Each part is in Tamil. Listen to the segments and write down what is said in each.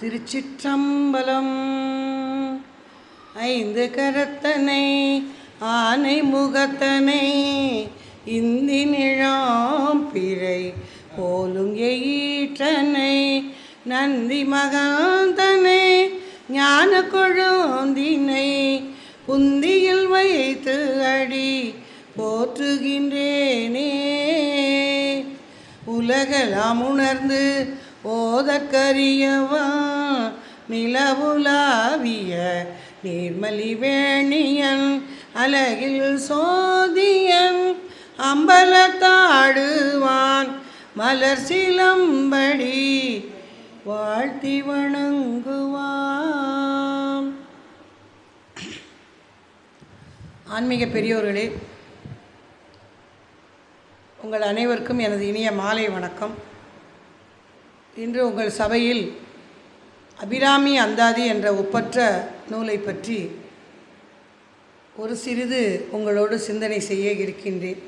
திருச்சிற்றம்பலம். ஐந்து கரத்தனை ஆனை முகத்தனை இந்தி நிழாம் பிறை போலும் ஈற்றனை நந்தி மகாந்தனை ஞான கொழுந்தினை புந்தியில் வைத்து அடி போற்றுகின்றேனே. உலகெல்லாம் உணர்ந்து ஓதற்கரியவா நிலவுலாவிய நீர்மலி வேணியன் அலகில் சோதியன் அம்பலத்தாடுவான் மலர் சிலம்படி வாழ்த்தி வணங்குவான். ஆன்மீக பெரியோர்களே, உங்கள் அனைவருக்கும் எனது இனிய மாலை வணக்கம். இன்று உங்கள் சபையில் அபிராமி அந்தாதி என்ற ஒப்பற்ற நூலை பற்றி ஒரு சிறிது உங்களோடு சிந்தனை செய்ய இருக்கின்றேன்.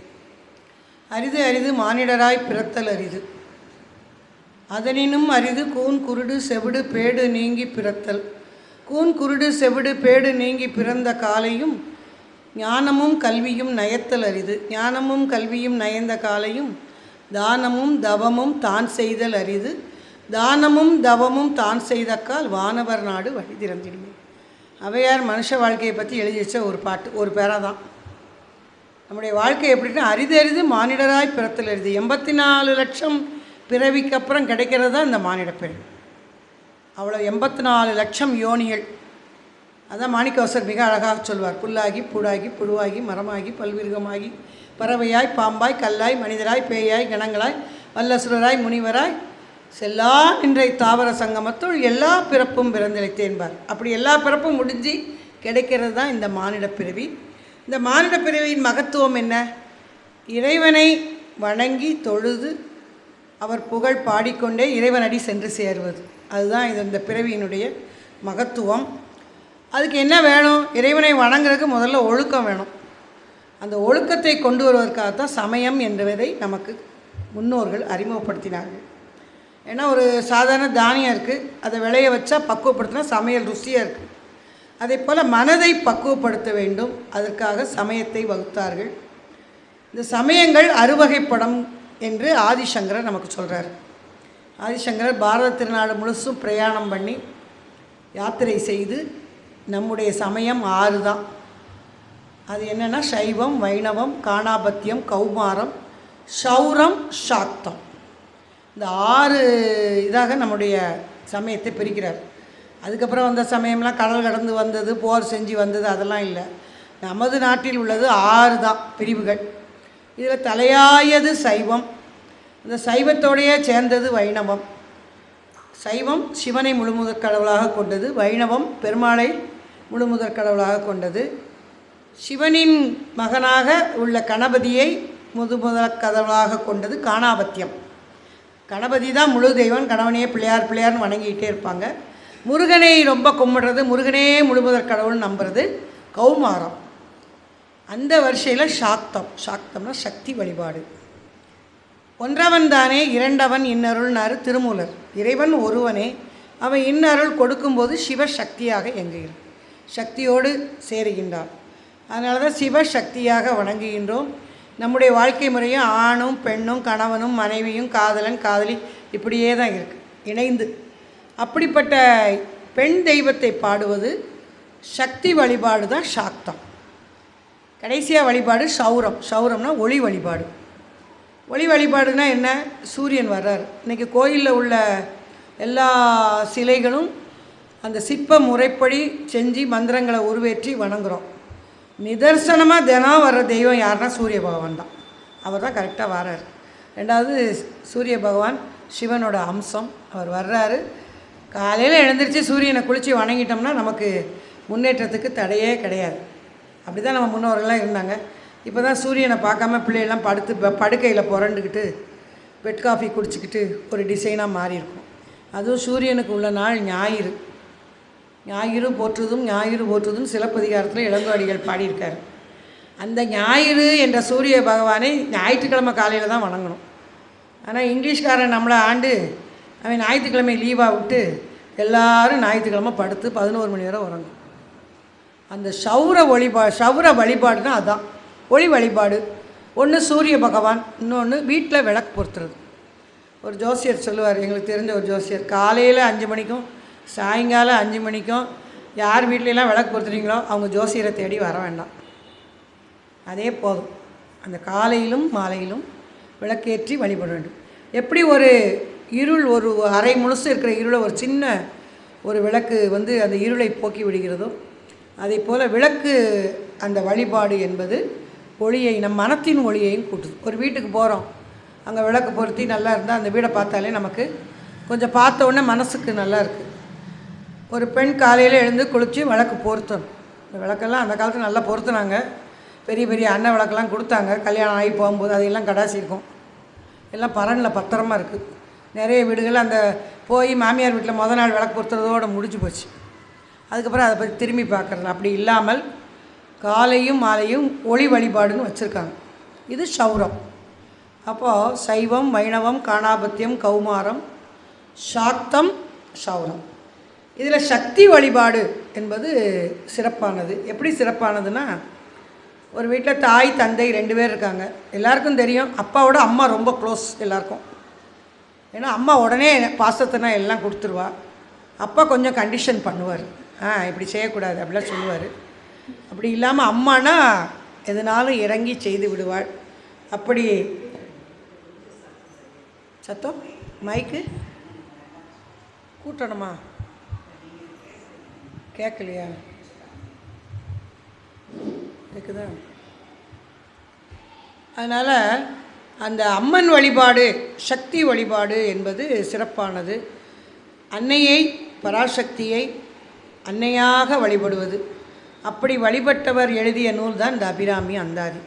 அரிது அரிது மானிடராய் பிறத்தல் அரிது, அதனினும் அரிது கூன் குருடு செவிடு பேடு நீங்கி பிறத்தல். கூன் குருடு செவிடு பேடு நீங்கி பிறந்த காலையும் ஞானமும் கல்வியும் நயத்தல் அரிது. ஞானமும் கல்வியும் நயந்த காலையும் தானமும் தவமும் தான் செய்தல் அரிது. தானமும் தவமும் தான் செய்தக்கால் வானவர் நாடு வழி திறந்திடுமே. அவையார் மனுஷ வாழ்க்கையை பற்றி எழுதி வச்ச ஒரு பாட்டு, ஒரு பேரா தான். நம்முடைய வாழ்க்கை எப்படின்னா அரிது அரிது மானிடராய் பிறத்தல் அரிது. 84 லட்சம் பிறவிக்கு அப்புறம் கிடைக்கிறது தான் இந்த மானிட பிறவி. அவ்வளோ 84 லட்சம் யோனிகள். அதான் மாணிக்கவாசகர் மிக அழகாக சொல்வார். புல்லாகி பூடாகி புழுவாகி மரமாகி பல்விருகமாகி பறவையாய் பாம்பாய் கல்லாய் மனிதராய் பேயாய் கணங்களாய் வல்லசுரராய் முனிவராய் செல்லா இன்றை தாவர சங்கமத்துள் எல்லா பிறப்பும் பிறந்திழைத்தேன்பார். அப்படி எல்லா பிறப்பும் முடிஞ்சு கிடைக்கிறது தான் இந்த மானிட பிறவி. இந்த மானிட பிறவியின் மகத்துவம் என்ன? இறைவனை வணங்கி தொழுது அவர் புகழ் பாடிக்கொண்டே இறைவனடி சென்று சேருவது. அதுதான் இந்த பிறவியினுடைய மகத்துவம். அதுக்கு என்ன வேணும்? இறைவனை வணங்குறதுக்கு முதல்ல ஒழுக்கம் வேணும். அந்த ஒழுக்கத்தை கொண்டு வருவதற்காகத்தான் சமயம் என்பதை நமக்கு முன்னோர்கள் அறிமுகப்படுத்தினார்கள். ஏன்னா ஒரு சாதாரண தானியம் இருக்குது, அதை விளைய வச்சா பக்குவப்படுத்தினா சமையல் ருசியாக இருக்குது. அதே போல் மனதை பக்குவப்படுத்த வேண்டும், அதற்காக சமயத்தை வகுத்தார்கள். இந்த சமயங்கள் அறுவகைப்படம் என்று ஆதிசங்கரர் நமக்கு சொல்கிறார். ஆதிசங்கரர் பாரத திருநாடு முழுசும் பிரயாணம் பண்ணி யாத்திரை செய்து நம்முடைய சமயம் 6 தான். அது என்னென்னா சைவம், வைணவம், காணாபத்தியம், கௌமாரம், சௌரம், சாக்தம். இந்த 6 இதாக நம்முடைய சமயத்தை பிரிக்கிறார். அதுக்கப்புறம் வந்த சமயம்லாம் கடல் கடந்து வந்தது, போர் செஞ்சு வந்தது, அதெல்லாம் இல்லை. நமது நாட்டில் உள்ளது 6 தான் பிரிவுகள். இதில் தலையாயது சைவம். இந்த சைவத்தோடையே சேர்ந்தது வைணவம். சைவம் சிவனை முழுமுதற் கடவுளாக கொண்டது. வைணவம் பெருமாளை முழுமுதற் கடவுளாக கொண்டது. சிவனின் மகனாக உள்ள கணபதியை முதற் கடவுளாக கொண்டது காணாபத்தியம். கணபதி தான் முழு தெய்வம். கணவனையே பிள்ளையார் பிள்ளையார்னு வணங்கிக்கிட்டே இருப்பாங்க. முருகனை ரொம்ப கும்பிடுறது, முருகனே முழுமுதற் கடவுள்னு நம்புறது கௌமாரம். அந்த வரிசையில் சாக்தம். சாக்தம்னா சக்தி வழிபாடு. ஒன்றவன் தானே இரண்டவன் இன்னருள்னாரு திருமூலர். இறைவன் ஒருவனே, அவன் இன்னருள் கொடுக்கும்போது சிவசக்தியாக இயங்குகிறான், சக்தியோடு சேருகின்றான். அதனால தான் சிவசக்தியாக வணங்குகின்றோம். நம்முடைய வாழ்க்கை முறையும் ஆணும் பெண்ணும் கணவனும் மனைவியும் காதலன் காதலி இப்படியே தான் இருக்குது இணைந்து. அப்படிப்பட்ட பெண் தெய்வத்தை பாடுவது சக்தி வழிபாடு தான் சாக்தம். கடைசியாக வழிபாடு சௌரம். சௌரம்னா ஒளி வழிபாடு. ஒளி வழிபாடுனா என்ன? சூரியன் வர்றார். இன்றைக்கி கோயிலில் உள்ள எல்லா சிலைகளும் அந்த சிற்ப முறைப்படி செஞ்சு மந்திரங்களை உருவேற்றி வணங்குகிறோம். நிதர்சனமாக தினம் வர்ற தெய்வம் யாருன்னா சூரிய பகவான் தான். அவர் தான் கரெக்டாக வர்றார். ரெண்டாவது சூரிய பகவான் சிவனோட அம்சம். அவர் வர்றாரு. காலையில் எழுந்திரிச்சு சூரியனை குளித்து வணங்கிட்டோம்னா நமக்கு முன்னேற்றத்துக்கு தடையே கிடையாது. அப்படி தான் நம்ம முன்னோர்கள்லாம் இருந்தாங்க. இப்போ தான் சூரியனை பார்க்காம பிள்ளைகள்லாம் படுக்கையில் புரண்டுக்கிட்டு பெட் காஃபி குடிச்சிக்கிட்டு ஒரு டிசைனாக மாறி இருக்கும். அதுவும் சூரியனுக்கு உள்ள நாள் ஞாயிறு. ஞாயிறு போற்றுதும் சிலப்பதிகாரத்தில் இளங்கோடிகள் பாடியிருக்கார். அந்த ஞாயிறு என்ற சூரிய பகவானை ஞாயிற்றுக்கிழமை காலையில் தான் வணங்கணும். ஆனால் இங்கிலீஷ்காரன் நம்மளை ஆண்டு அவன் ஞாயிற்றுக்கிழமை லீவாக விட்டு எல்லோரும் ஞாயிற்றுக்கிழமை படுத்து 11 மணி வரை உறங்கும். அந்த சௌர வழிபாடுனா அதுதான் ஒளி வழிபாடு. ஒன்று சூரிய பகவான், இன்னொன்று வீட்டில் விளக்கு பொருத்துறது. ஒரு ஜோசியர் சொல்லுவார், எங்களுக்கு தெரிஞ்ச ஒரு ஜோசியர், காலையில் 5 மணிக்கும் சாயங்காலம் 5 மணிக்கும் யார் வீட்லலாம் விளக்கு பொருத்துறீங்களோ அவங்க ஜோசியரை தேடி வர வேண்டாம். அதே போதும். அந்த காலையிலும் மாலையிலும் விளக்கேற்றி வழிபட வேண்டும். எப்படி ஒரு இருள், ஒரு அரை முழுசு இருக்கிற இருளை ஒரு சின்ன ஒரு விளக்கு அந்த இருளை போக்கி விடுகிறதோ, அதே போல் விளக்கு அந்த வழிபாடு என்பது ஒளியை, நம் மனத்தின் ஒளியையும் கூட்டுது. ஒரு வீட்டுக்கு போகிறோம், அங்கே விளக்கு பொருத்தி நல்லா இருந்தால் அந்த வீடை பார்த்தாலே நமக்கு கொஞ்சம் பார்த்த உடனே மனசுக்கு நல்லா இருக்குது. ஒரு பெண் காலையில் எழுந்து குளித்து விளக்கு பொருத்தணும். இந்த விளக்கெல்லாம் அந்த காலத்தில் நல்லா பொருத்தினாங்க. பெரிய பெரிய அன்ன விளக்கெல்லாம் கொடுத்தாங்க. கல்யாணம் ஆகி போகும்போது அதையெல்லாம் கடாசி இருக்கும், எல்லாம் பரனில் பத்திரமா இருக்குது. நிறைய வீடுகள் அந்த போய் மாமியார் வீட்டில் முதல் நாள் விளக்கு பொருத்துறதோடு முடிஞ்சு போச்சு. அதுக்கப்புறம் அதை பற்றி திரும்பி பார்க்குறது. அப்படி இல்லாமல் காலையும் மாலையும் ஒளி வழிபாடுன்னு வச்சுருக்காங்க. இது சௌரம். அப்போது சைவம், வைணவம், காணாபத்தியம், கௌமாரம், சாக்தம், சௌரம். இதில் சக்தி வழிபாடு என்பது சிறப்பானது. எப்படி சிறப்பானதுன்னா, ஒரு வீட்டில் தாய் தந்தை 2 பேர் இருக்காங்க. எல்லாருக்கும் தெரியும் அப்பாவோட அம்மா ரொம்ப க்ளோஸ் எல்லாருக்கும். ஏன்னா அம்மா உடனே பாசத்தினா எல்லாம் கொடுத்துருவா. அப்பா கொஞ்சம் கண்டிஷன் பண்ணுவார், இப்படி செய்யக்கூடாது அப்படிலாம் சொல்லுவார். அப்படி இல்லாமல் அம்மானா எதுனாலும் இறங்கி செய்து விடுவாள். அப்படி சத்தம் மைக்கு கூட்டணுமா? கேட்கலையா? கேட்குதா? அதனால் அந்த அம்மன் வழிபாடு, சக்தி வழிபாடு என்பது சிறப்பானது. அன்னையை, பராசக்தியை அன்னையாக வழிபடுவது. அப்படி வழிபட்டவர் எழுதிய நூல் தான் இந்த அபிராமி அந்தாதி.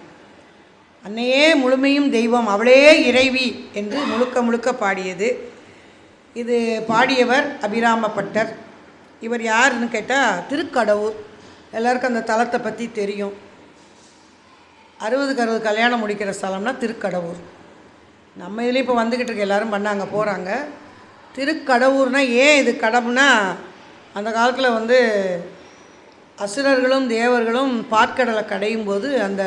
அன்னையே முழுமையும் தெய்வம், அவளே இறைவி என்று முழுக்க முழுக்க பாடியது. இது பாடியவர் அபிராமப்பட்டர். இவர் யாருன்னு கேட்டால் திருக்கடவுர். எல்லாருக்கும் அந்த தலத்தை பற்றி தெரியும். 60க்கு 60 கல்யாணம் முடிக்கிற ஸ்தலம்னா திருக்கடவுர். நம்ம இதுலேயும் இப்போ வந்துக்கிட்டு இருக்க எல்லோரும் பண்ணாங்க போகிறாங்க. திருக்கடவுர்னால் ஏன் இது கடவுனா, அந்த காலத்தில் அசுரர்களும் தேவர்களும் பாற்கடலை கடையும் போது அந்த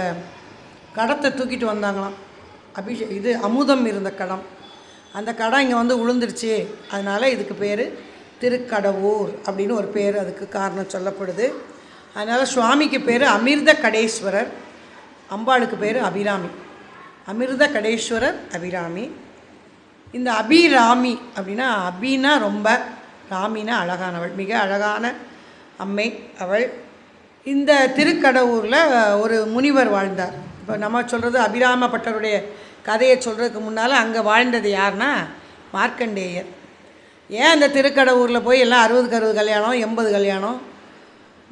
கடத்தை தூக்கிட்டு வந்தாங்களாம். இது அமுதம் இருந்த கடம். அந்த கடம் இங்கே உளுந்துருச்சு. அதனால் இதுக்கு பேர் திருக்கடவுர் அப்படின்னு ஒரு பேர் அதுக்கு காரணம் சொல்லப்படுது. அதனால் சுவாமிக்கு பேர் அமிர்த கடேஸ்வரர், அம்பாளுக்கு பேர் அபிராமி. அமிர்த கடேஸ்வரர் அபிராமி. இந்த அபிராமி அப்படின்னா, அபினா ரொம்ப, ராமினா அழகானவள், மிக அழகான அம்மை அவள். இந்த திருக்கடவுரில் ஒரு முனிவர் வாழ்ந்தார். இப்போ நம்ம சொல்கிறது அபிராமப்பட்டருடைய கதையை சொல்கிறதுக்கு முன்னால் அங்கே வாழ்ந்தது யாருன்னா மார்க்கண்டேயர். ஏன் அந்த திருக்கடவுரில் போய் எல்லாம் 60க்கு 60 கல்யாணம், 80 கல்யாணம்,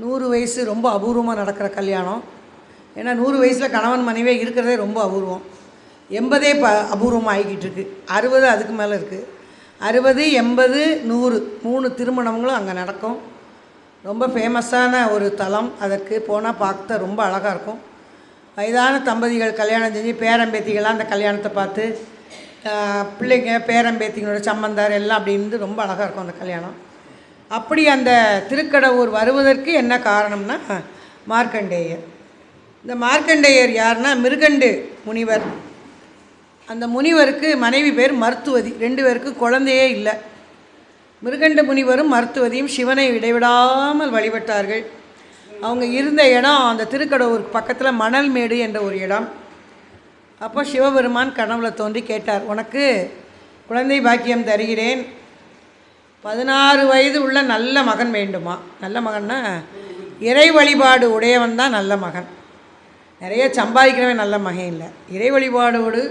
100 வயசு ரொம்ப அபூர்வமாக நடக்கிற கல்யாணம். ஏன்னா 100 வயசில் கணவன் மனைவியே இருக்கிறதே ரொம்ப அபூர்வம். 80 அபூர்வமாக ஆகிக்கிட்டு இருக்குது. 60 அதுக்கு மேலே இருக்குது. 60, 80, 100 3 திருமணங்களும் அங்கே நடக்கும். ரொம்ப ஃபேமஸான ஒரு தலம். அதற்கு போனால் பார்க்க ரொம்ப அழகாக இருக்கும். வயதான தம்பதிகள் கல்யாணம் செஞ்சு பேரம்பேத்திகள்லாம் அந்த கல்யாணத்தை பார்த்து, பிள்ளைங்க பேரம்பேத்திகளோட சம்பந்தார் எல்லாம் அப்படி இருந்து ரொம்ப அழகாக இருக்கும் அந்த கல்யாணம். அப்படி அந்த திருக்கடவுர் வருவதற்கு என்ன காரணம்னா மார்க்கண்டேயர். இந்த மார்க்கண்டேயர் யாருன்னா மிருகண்டு முனிவர். அந்த முனிவருக்கு மனைவி பேர் மருத்துவதி. 2 பேருக்கு குழந்தையே இல்லை. மிருகண்ட முனிவரும் மருத்துவதியும் சிவனை இடைவிடாமல் வழிபட்டார்கள். அவங்க இருந்த இடம் அந்த திருக்கடவுருக்கு பக்கத்தில் மணல்மேடு என்ற ஒரு இடம். அப்போ சிவபெருமான் கனவுல தோன்றி கேட்டார், உனக்கு குழந்தை பாக்கியம் தருகிறேன், 16 வயது உள்ள நல்ல மகன் வேண்டுமா? நல்ல மகன்னா இறை வழிபாடு உடையவன் தான் நல்ல மகன். நிறைய சம்பாதிக்கிறவன் நல்ல மகன் இல்லை. இறை வழிபாடோடு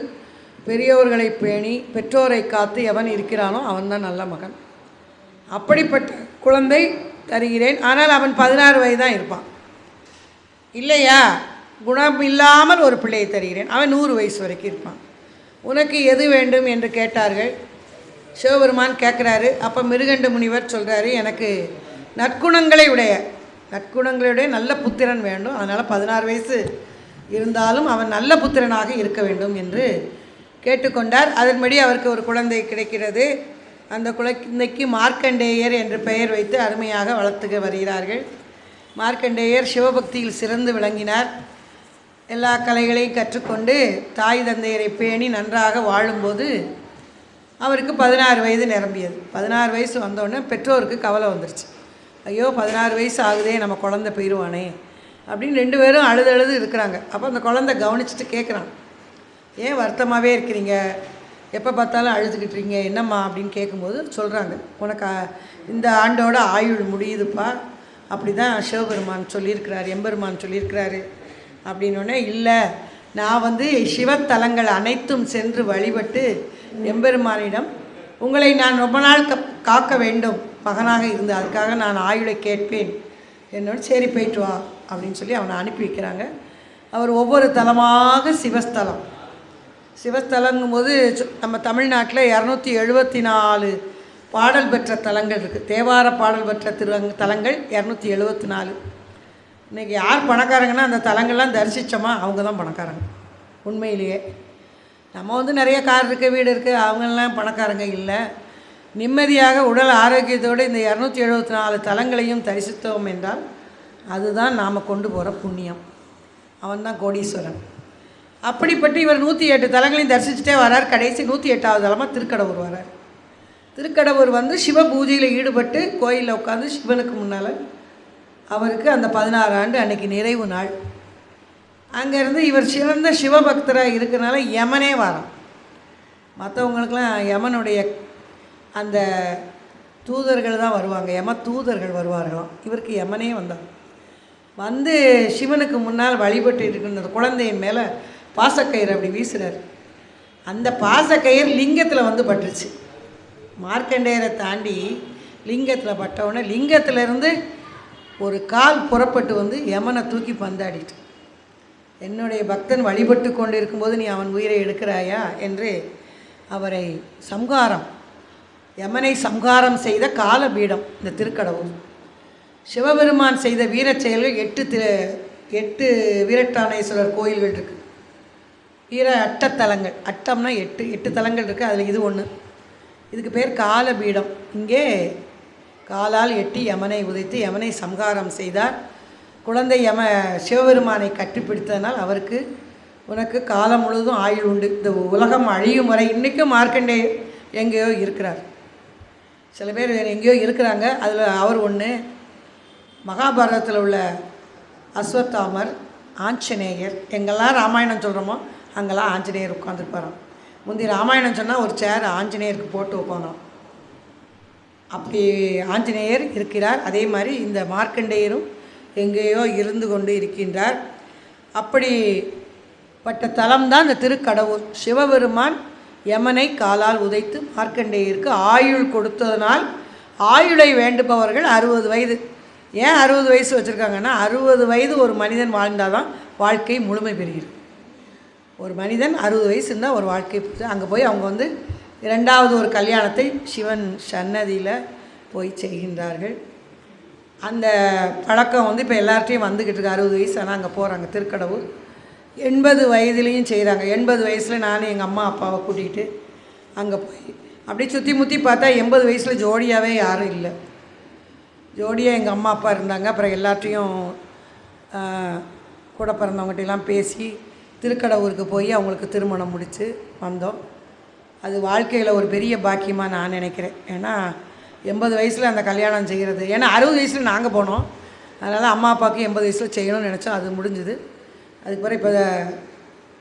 பெரியவர்களை பேணி பெற்றோரை காத்து எவன் இருக்கிறானோ அவன் தான் நல்ல மகன். அப்படிப்பட்ட குழந்தை தருகிறேன். ஆனால் அவன் 16 வயது தான் இருப்பான். இல்லையா, குணம் இல்லாமல் ஒரு பிள்ளையை தருகிறேன், அவன் 100 வயசு வரைக்கும் இருப்பான். உனக்கு எது வேண்டும் என்று கேட்டார்கள். சிவபெருமான் கேட்குறாரு. அப்போ மிருகண்ட முனிவர் சொல்கிறாரு, எனக்கு நற்குணங்களுடைய நல்ல புத்திரன் வேண்டும். அதனால் 16 வயசு இருந்தாலும் அவன் நல்ல புத்திரனாக இருக்க வேண்டும் என்று கேட்டுக்கொண்டார். அதன்படி அவருக்கு ஒரு குழந்தை கிடைக்கிறது. அந்த குழந்தைக்கு மார்க்கண்டேயர் என்று பெயர் வைத்து அருமையாக வளர்த்து வருகிறார்கள். மார்க்கண்டேயர் சிவபக்தியில் சிறந்து விளங்கினார். எல்லா கலைகளையும் கற்றுக்கொண்டு தாய் தந்தையரை பேணி நன்றாக வாழும்போது அவருக்கு 16 வயது நிரம்பியது. 16 வயசு வந்தோடனே பெற்றோருக்கு கவலை வந்துருச்சு. ஐயோ 16 வயசு ஆகுதே, நம்ம குழந்தை போயிடுவானே அப்படின்னு 2 பேரும் அழுது இருக்கிறாங்க. அப்போ அந்த குழந்தை கவனிச்சுட்டு கேட்குறான், ஏன் வருத்தமாகவே இருக்கிறீங்க, எப்போ பார்த்தாலும் அழுதுகிட்டுறீங்க, என்னம்மா அப்படின்னு கேட்கும்போது சொல்கிறாங்க, உனக்கு இந்த ஆண்டோட ஆயுள் முடியுதுப்பா, அப்படி தான் சிவபெருமான் சொல்லியிருக்கிறார், எம்பெருமான் சொல்லியிருக்கிறாரு அப்படின்னோடனே, இல்லை நான் சிவத்தலங்கள் அனைத்தும் சென்று வழிபட்டு எம்பெருமானிடம் உங்களை நான் ரொம்ப நாள் காக்க வேண்டும் மகனாக இருந்து, அதுக்காக நான் ஆயுளை கேட்பேன் என்னோட, சரி போயிட்டு வா அப்படின்னு சொல்லி அவனை அனுப்பி வைக்கிறாங்க. அவர் ஒவ்வொரு தலமாக சிவஸ்தலங்கும் போது நம்ம தமிழ்நாட்டில் 274 பாடல் பெற்ற தலங்கள் இருக்குது. தேவார பாடல் பெற்ற தலங்கள் 274. இன்றைக்கி யார் பணக்காரங்கன்னா அந்த தலங்கள்லாம் தரிசித்தோமா அவங்க தான் பணக்காரங்க. உண்மையிலேயே நம்ம நிறைய கார் இருக்குது, வீடு இருக்குது, அவங்கெல்லாம் பணக்காரங்க இல்லை. நிம்மதியாக உடல் ஆரோக்கியத்தோடு இந்த 274 தலங்களையும் தரிசித்தோம் என்றால் அதுதான் நாம் கொண்டு போகிற புண்ணியம். அவன்தான் கோடீஸ்வரன். அப்படிப்பட்டு இவர் 108 தலங்களையும் தரிசிச்சுட்டே வரார். கடைசி 108வது தலமாக திருக்கடவுர் வரார். திருக்கடவுர் சிவ பூஜையில் ஈடுபட்டு கோயிலில் உட்காந்து சிவனுக்கு முன்னால் அவருக்கு அந்த 16 ஆண்டு அன்றைக்கி நிறைவு நாள். அங்கேருந்து இவர் சிறந்த சிவபக்தராக இருக்கிறனால யமனே வரான். மற்றவங்களுக்கெல்லாம் யமனுடைய அந்த தூதர்கள் தான் வருவாங்க, யம தூதர்கள் வருவார்களாம். இவருக்கு யமனே வந்தார். சிவனுக்கு முன்னால் வழிபட்டு இருக்கின்ற குழந்தையின் மேலே பாசக்கயிறு அப்படி வீசுகிறார். அந்த பாசக்கயிறு லிங்கத்தில் பட்டுருச்சு. மார்க்கண்டேயரை தாண்டி லிங்கத்தில் பட்டவுடனே லிங்கத்திலேருந்து ஒரு கால் புறப்பட்டு யமனை தூக்கி பந்தாடிட்டு, என்னுடைய பக்தன் வழிபட்டு கொண்டு இருக்கும்போது நீ அவன் உயிரை எடுக்கிறாயா என்று அவரை யமனை சம்ஹாரம் செய்த காலபீடம் இந்த திருக்கடவுர். சிவபெருமான் செய்த வீரச் செயல்கள் 8 வீரட்டானேஸ்வரர் கோயில்கள் இருக்குது. அட்டத்தலங்கள், அட்டம்னா 8 தலங்கள் இருக்குது. அதில் இது ஒன்று. இதுக்கு பேர் காலபீடம். இங்கே காலால் எட்டி யமனை உதைத்து யமனை சம்ஹாரம் செய்தார். குழந்தை சிவபெருமானை கட்டிப்பிடித்ததனால் அவருக்கு உனக்கு காலம் முழுவதும் ஆயுள் உண்டு, இந்த உலகம் அழியும் வரை. இன்றைக்கும் மார்க்கண்டேயர் எங்கேயோ இருக்கிறார். சில பேர் எங்கேயோ இருக்கிறாங்க. அதில் அவர் ஒன்று. மகாபாரதத்தில் உள்ள அஸ்வத்தாமர், ஆஞ்சநேயர், எங்கெல்லாம் ராமாயணம் சொல்கிறோமோ அங்கெல்லாம் ஆஞ்சநேயர் உட்காந்துருப்பாராம். முந்தி ராமாயணம் சொன்னால் ஒரு சேர் ஆஞ்சநேயருக்கு போட்டு வைப்பாங்களாம். அப்படி ஆஞ்சநேயர் இருக்கிறார். அதே மாதிரி இந்த மார்க்கண்டேயரும் எங்கேயோ இருந்து கொண்டு இருக்கின்றார். அப்படிப்பட்ட தலம்தான் இந்த திருக்கடவுர். சிவபெருமான் யமனை காலால் உதைத்து மார்க்கண்டேயருக்கு ஆயுள் கொடுத்ததனால் ஆயுளை வேண்டுபவர்கள் 60 வயது. ஏன் 60 வயசு வச்சுருக்காங்கன்னா, 60 வயது ஒரு மனிதன் வாழ்ந்தால் தான் வாழ்க்கை முழுமை பெறுகிறது. ஒரு மனிதன் 60 வயசு இருந்தால் ஒரு வாழ்க்கை போகுது. அங்கே போய் அவங்க 2வது ஒரு கல்யாணத்தை சிவன் சன்னதியில் போய் செய்கின்றார்கள். அந்த பழக்கம் இப்போ எல்லார்ட்டையும் வந்துக்கிட்டு இருக்கு. 60 வயசு ஆனால் அங்கே போகிறாங்க. திருக்கடவுர் 80 வயதுலேயும் செய்கிறாங்க. 80 வயசில் நானும் எங்கள் அம்மா அப்பாவை கூட்டிகிட்டு அங்கே போய் அப்படியே சுற்றி முற்றி பார்த்தா 80 வயசில் ஜோடியாகவே யாரும் இல்லை. ஜோடியாக எங்கள் அம்மா அப்பா இருந்தாங்க. அப்புறம் எல்லாத்தையும் கூட பிறந்தவங்ககிட்டலாம் பேசி திருக்கடவுருக்கு போய் அவங்களுக்கு திருமணம் முடித்து வந்தோம். அது வாழ்க்கையில் ஒரு பெரிய பாக்கியமாக நான் நினைக்கிறேன். ஏன்னா 80 வயசில் அந்த கல்யாணம் செய்கிறது, ஏன்னா 60 வயசில் நாங்கள் போனோம். அதனால் அம்மா அப்பாவுக்கு 80 வயசில் செய்யணும்னு நினச்சோம். அது முடிஞ்சுது. அதுக்கு பிறகு இப்போ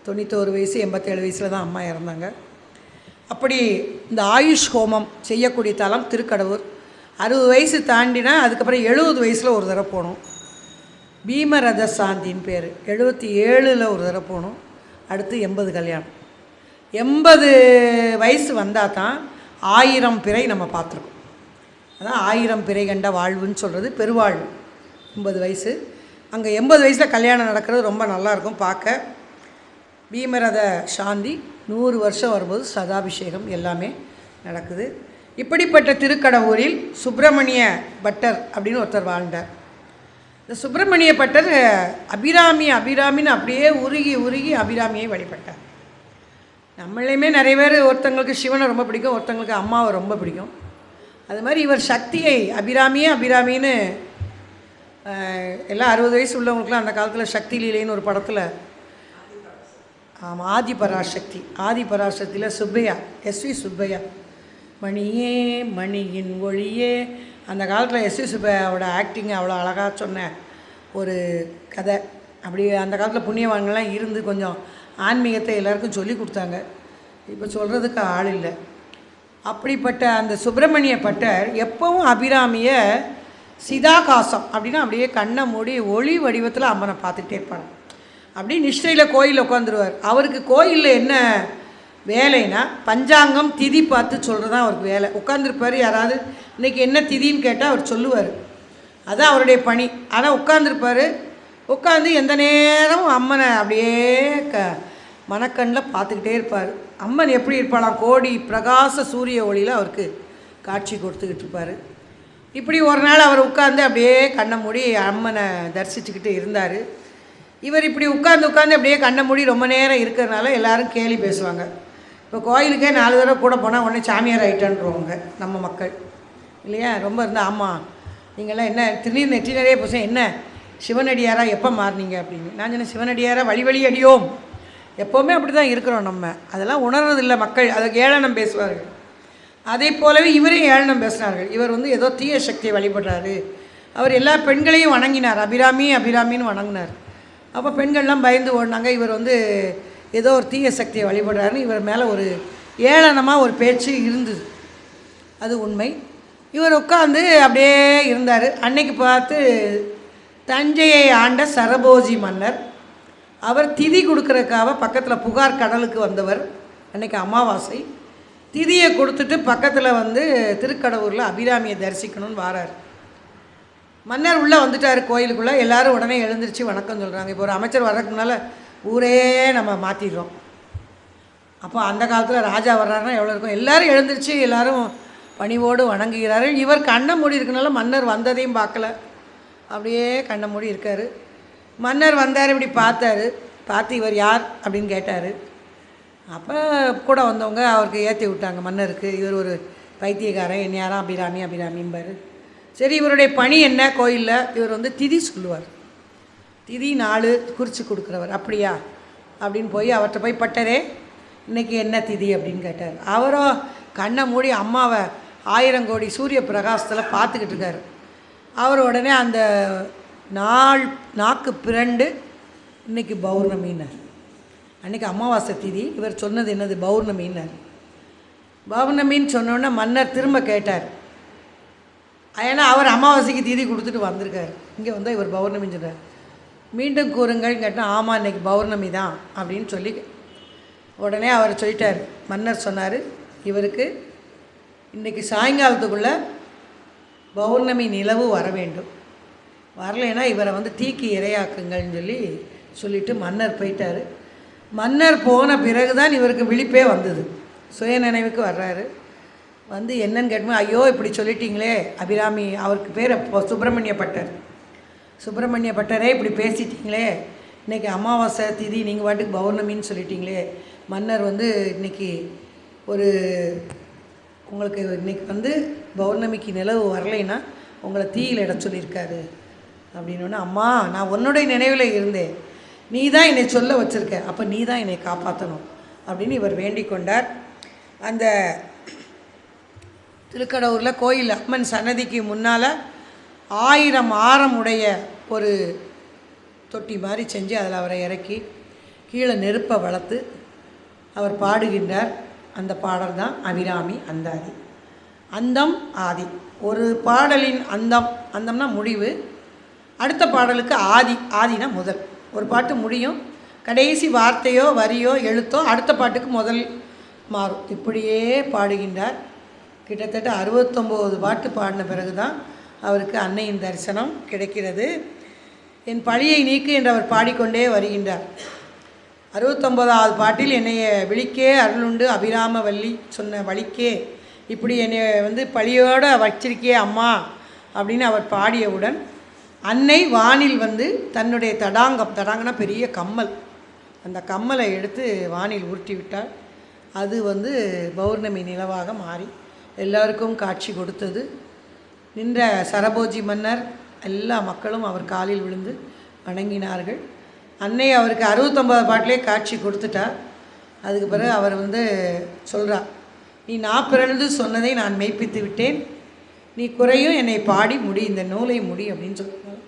91 வயசு 87 வயசில் தான் அம்மா இறந்தாங்க. அப்படி இந்த ஆயுஷ் ஹோமம் செய்யக்கூடிய தலம் திருக்கடவுர். 60 வயசு தாண்டினா அதுக்கப்புறம் 70 வயசில் ஒரு தடவை போகணும். பீமரத சாந்தின்னு பேர். 77ல் ஒரு தடவை போகணும். அடுத்து 80 கல்யாணம். 80 வயசு வந்தால் தான் 1000 பிறை நம்ம பார்த்துருக்கோம். அதான் 1000 பிறை கண்ட வாழ்வுன்னு சொல்கிறது பெருவாழ்வு. 80 வயசு. அங்கே 80 வயசில் கல்யாணம் நடக்கிறது ரொம்ப நல்லாயிருக்கும் பார்க்க. பீமரத சாந்தி 100 வருஷம் வரும்போது சதாபிஷேகம் எல்லாமே நடக்குது. இப்படிப்பட்ட திருக்கடவுரில் சுப்பிரமணிய பட்டர் அப்படின்னு ஒருத்தர் வாழ்ந்தார். இந்த சுப்பிரமணிய பட்டர் அபிராமின்னு அப்படியே உருகி அபிராமியை வழிபட்டார். நம்மளையுமே நிறைய பேர் ஒருத்தங்களுக்கு சிவனை ரொம்ப பிடிக்கும், ஒருத்தங்களுக்கு அம்மாவை ரொம்ப பிடிக்கும். அது மாதிரி இவர் சக்தியை அபிராமியே அபிராமின்னு எல்லாம் 60 வயசு உள்ளவங்களுக்குலாம் அந்த காலத்தில் சக்தி லீலைன்னு ஒரு படத்தில், ஆமாம், ஆதி பராசக்தியில் சுப்பையா, எஸ்வி சுப்பையா, மணியே மணியின் ஒளியே, அந்த காலத்தில் எஸ்வி சுப்பையாவோட ஆக்டிங் அவ்வளோ அழகாக சொன்ன ஒரு கதை. அப்படி அந்த காலத்தில் புண்ணியவான்கள்லாம் இருந்து கொஞ்சம் ஆன்மீகத்தை எல்லாருக்கும் சொல்லி கொடுத்தாங்க. இப்போ சொல்கிறதுக்கு ஆள் இல்லை. அப்படிப்பட்ட அந்த சுப்பிரமணிய பட்டர் எப்பவும் அபிராமியை சிதாகாசம் அப்படின்னா அப்படியே கண்ணை மூடி ஒளி வடிவத்தில் அம்மனை பார்த்துக்கிட்டே இருப்பாங்க. அப்படியே நிஷ்டையில் கோயிலில் உட்காந்துருவார். அவருக்கு கோயிலில் என்ன வேலைன்னா பஞ்சாங்கம் திதி பார்த்து சொல்கிறது தான் அவருக்கு வேலை. உட்காந்துருப்பார். யாராவது இன்றைக்கி என்ன திதின்னு கேட்டால் அவர் சொல்லுவார். அதுதான் அவருடைய பணி. ஆனால் உட்காந்து எந்த நேரமும் அம்மனை அப்படியே மனக்கண்ணில் பார்த்துக்கிட்டே இருப்பார். அம்மன் எப்படி இருப்பாளாம், கோடி பிரகாச சூரிய ஒளியில் அவருக்கு காட்சி கொடுத்துக்கிட்டு இருப்பார். இப்படி ஒரு நாள் அவர் உட்காந்து அப்படியே கண்ணை மூடி அம்மனை தரிசிச்சுக்கிட்டு இருந்தார். இவர் இப்படி உட்காந்து அப்படியே கண்ணை மூடி ரொம்ப நேரம் இருக்கிறதுனால எல்லோரும் கேலி பேசுவாங்க. இப்போ கோயிலுக்கே 4 தடவை கூட போனால் உடனே சாமியார் ஆகிட்டான்றவங்க நம்ம மக்கள் இல்லையா. ரொம்ப இருந்தால் ஆமாம் நீங்கள்லாம் என்ன திருநீர் நெற்றி நிறைய பூச என்ன சிவனடியாராக எப்போ மாறினீங்க அப்படின்னு. நான் சொன்னேன், சிவனடியாராக வழி அடியோம். எப்போவுமே அப்படி தான் இருக்கிறோம் நம்ம. அதெல்லாம் உணர்றதில்லை மக்கள். அதுக்கு ஏளனம் பேசுவார்கள். அதே போலவே இவரையும் ஏளனம் பேசினார்கள். இவர் ஏதோ தீய சக்தியை வழிபடுறாரு. அவர் எல்லா பெண்களையும் வணங்கினார். அபிராமின்னு வணங்கினார். அப்போ பெண்கள்லாம் பயந்து ஓடினாங்க. இவர் ஏதோ ஒரு தீய சக்தியை வழிபடுறாருன்னு இவர் மேலே ஒரு ஏளனமாக ஒரு பேச்சு இருந்தது. அது உண்மை. இவர் உட்காந்து அப்படியே இருந்தார். அன்னைக்கு பார்த்து தஞ்சையை ஆண்ட சரபோஜி மன்னர் அவர் திதி கொடுக்குறதுக்காக பக்கத்தில் புகார் கடலுக்கு வந்தவர். அன்றைக்கி அமாவாசை. திதியை கொடுத்துட்டு பக்கத்தில் திருக்கடவுரில் அபிராமியை தரிசிக்கணும்னு வாரார். மன்னர் உள்ளே வந்துட்டார் கோயிலுக்குள்ளே. எல்லோரும் உடனே எழுந்திரிச்சு வணக்கம் சொல்கிறாங்க. இப்போ ஒரு அமைச்சர் வர்றதுக்கு முன்னால் ஊரே நம்ம மாற்றிடுறோம். அப்போ அந்த காலத்தில் ராஜா வர்றாருன்னா எவ்வளோ இருக்கும். எல்லோரும் எழுந்திரிச்சு எல்லோரும் பணிவோடு வணங்குகிறார்கள். இவர் கண்ணை மூடி இருக்கனால மன்னர் வந்ததையும் பார்க்கல. அப்படியே கண்ணை மூடி இருக்கார். மன்னர் வந்தார். இப்படி பார்த்து இவர் யார் அப்படின்னு கேட்டார். அப்போ கூட வந்தவங்க அவருக்கு ஏற்றி விட்டாங்க மன்னருக்கு. இவர் ஒரு பைத்தியக்காரன், என்ன யாரும் அபிராமிம்பார். சரி, இவருடைய பணி என்ன கோயிலில்? இவர் திதி சொல்லுவார். திதி 4 குறித்து கொடுக்குறவர். அப்படியா அப்படின்னு போய் அவர்கிட்ட போய், பட்டரே இன்றைக்கி என்ன திதி அப்படின்னு கேட்டார். அவரோ கண்ணை மூடி அம்மாவை 1000 கோடி சூரிய பிரகாசத்தில் பார்த்துக்கிட்டு இருக்கார். அவர் உடனே அந்த நாக்கு பிறண்டு இன்றைக்கி பௌர்ணமின்னார். அன்றைக்கி அமாவாசை திதி. இவர் சொன்னது என்னது? பௌர்ணமின்னார். பௌர்ணமின்னு சொன்னோன்னே மன்னர் திரும்ப கேட்டார். ஏன்னா அவர் அமாவாசைக்கு திதி கொடுத்துட்டு வந்திருக்கார். இங்கே வந்தால் இவர் பௌர்ணமின்னு சொல்கிறார். மீண்டும் கூறுங்கள்னு கேட்டால், ஆமாம் இன்றைக்கி பௌர்ணமி தான் அப்படின்னு சொல்லி உடனே அவர் சொல்லிட்டார். மன்னர் சொன்னார், இவருக்கு இன்றைக்கி சாயங்காலத்துக்குள்ளே பௌர்ணமி நிலவு வர வேண்டும். வரலைன்னா இவரை தீக்கு இரையாக்குங்கள்னு சொல்லிட்டு மன்னர் போயிட்டார். மன்னர் போன பிறகு தான் இவருக்கு விழிப்பே வந்தது. சுய நினைவுக்கு வர்றாரு. என்னன்னு கேட்கும்போது, ஐயோ இப்படி சொல்லிட்டீங்களே அபிராமி, அவருக்கு பேர் சுப்பிரமணிய பட்டர். சுப்பிரமணிய பட்டரே இப்படி பேசிட்டீங்களே, இன்றைக்கி அமாவாசை திதி, நீங்கள் பாட்டுக்கு பௌர்ணமின்னு சொல்லிட்டீங்களே. மன்னர் இன்றைக்கி உங்களுக்கு இன்றைக்கி பௌர்ணமிக்கு நிலவு வரலைன்னா உங்களை தீயில் இட சொல்லியிருக்காரு அப்படின்னோடனே, அம்மா நான் உன்னுடைய நினைவில் இருந்தேன், நீ தான் என்னை சொல்ல வச்சுருக்க, அப்போ நீ தான் என்னை காப்பாற்றணும் அப்படின்னு இவர் வேண்டிக் கொண்டார். அந்த திருக்கடவுரில் கோயில் அம்மன் சன்னதிக்கு முன்னால் 1000 ஆரம் உடைய ஒரு தொட்டி மாதிரி செஞ்சு அதில் அவரை இறக்கி கீழே நெருப்பை வளர்த்து அவர் பாடுகின்றார். அந்த பாடல் தான் அபிராமி அந்தாதி. அந்தம் ஆதி. ஒரு பாடலின் அந்தம்னா முடிவு, அடுத்த பாடலுக்கு ஆதினா முதல். ஒரு பாட்டு முடியும், கடைசி வார்த்தையோ வரியோ எழுத்தோ அடுத்த பாட்டுக்கு முதல் மாறும். இப்படியே பாடுகின்றார். கிட்டத்தட்ட 69 பாட்டு பாடின பிறகு தான் அவருக்கு அன்னையின் தரிசனம் கிடைக்கிறது. என் பழியை நீக்கு என்று அவர் பாடிக்கொண்டே வருகின்றார். 69வது பாட்டில் என்னைய விழிக்கே அருளுண்டு அபிராமவல்லி சொன்ன வழிக்கே, இப்படி என்னை பழியோடு வச்சிருக்கே அம்மா அப்படின்னு அவர் பாடியவுடன் அன்னை வானில் தன்னுடைய தடாங்கன்னா பெரிய கம்மல், அந்த கம்மலை எடுத்து வானில் உருட்டி விட்டால் அது பௌர்ணமி நிலவாக மாறி எல்லாருக்கும் காட்சி கொடுத்தது. நின்ற சரபோஜி மன்னர் எல்லா மக்களும் அவர் காலில் விழுந்து வணங்கினார்கள். அன்னை அவருக்கு 69 பாட்டிலே காட்சி கொடுத்துட்டார். அதுக்கு பிறகு அவர் சொல்கிறார், நீ நான் பிறந்து சொன்னதை நான் மெய்ப்பித்து விட்டேன், நீ குறையும் என்னை பாடி முடி, இந்த நூலை முடி அப்படின்னு சொல்லுவாங்க.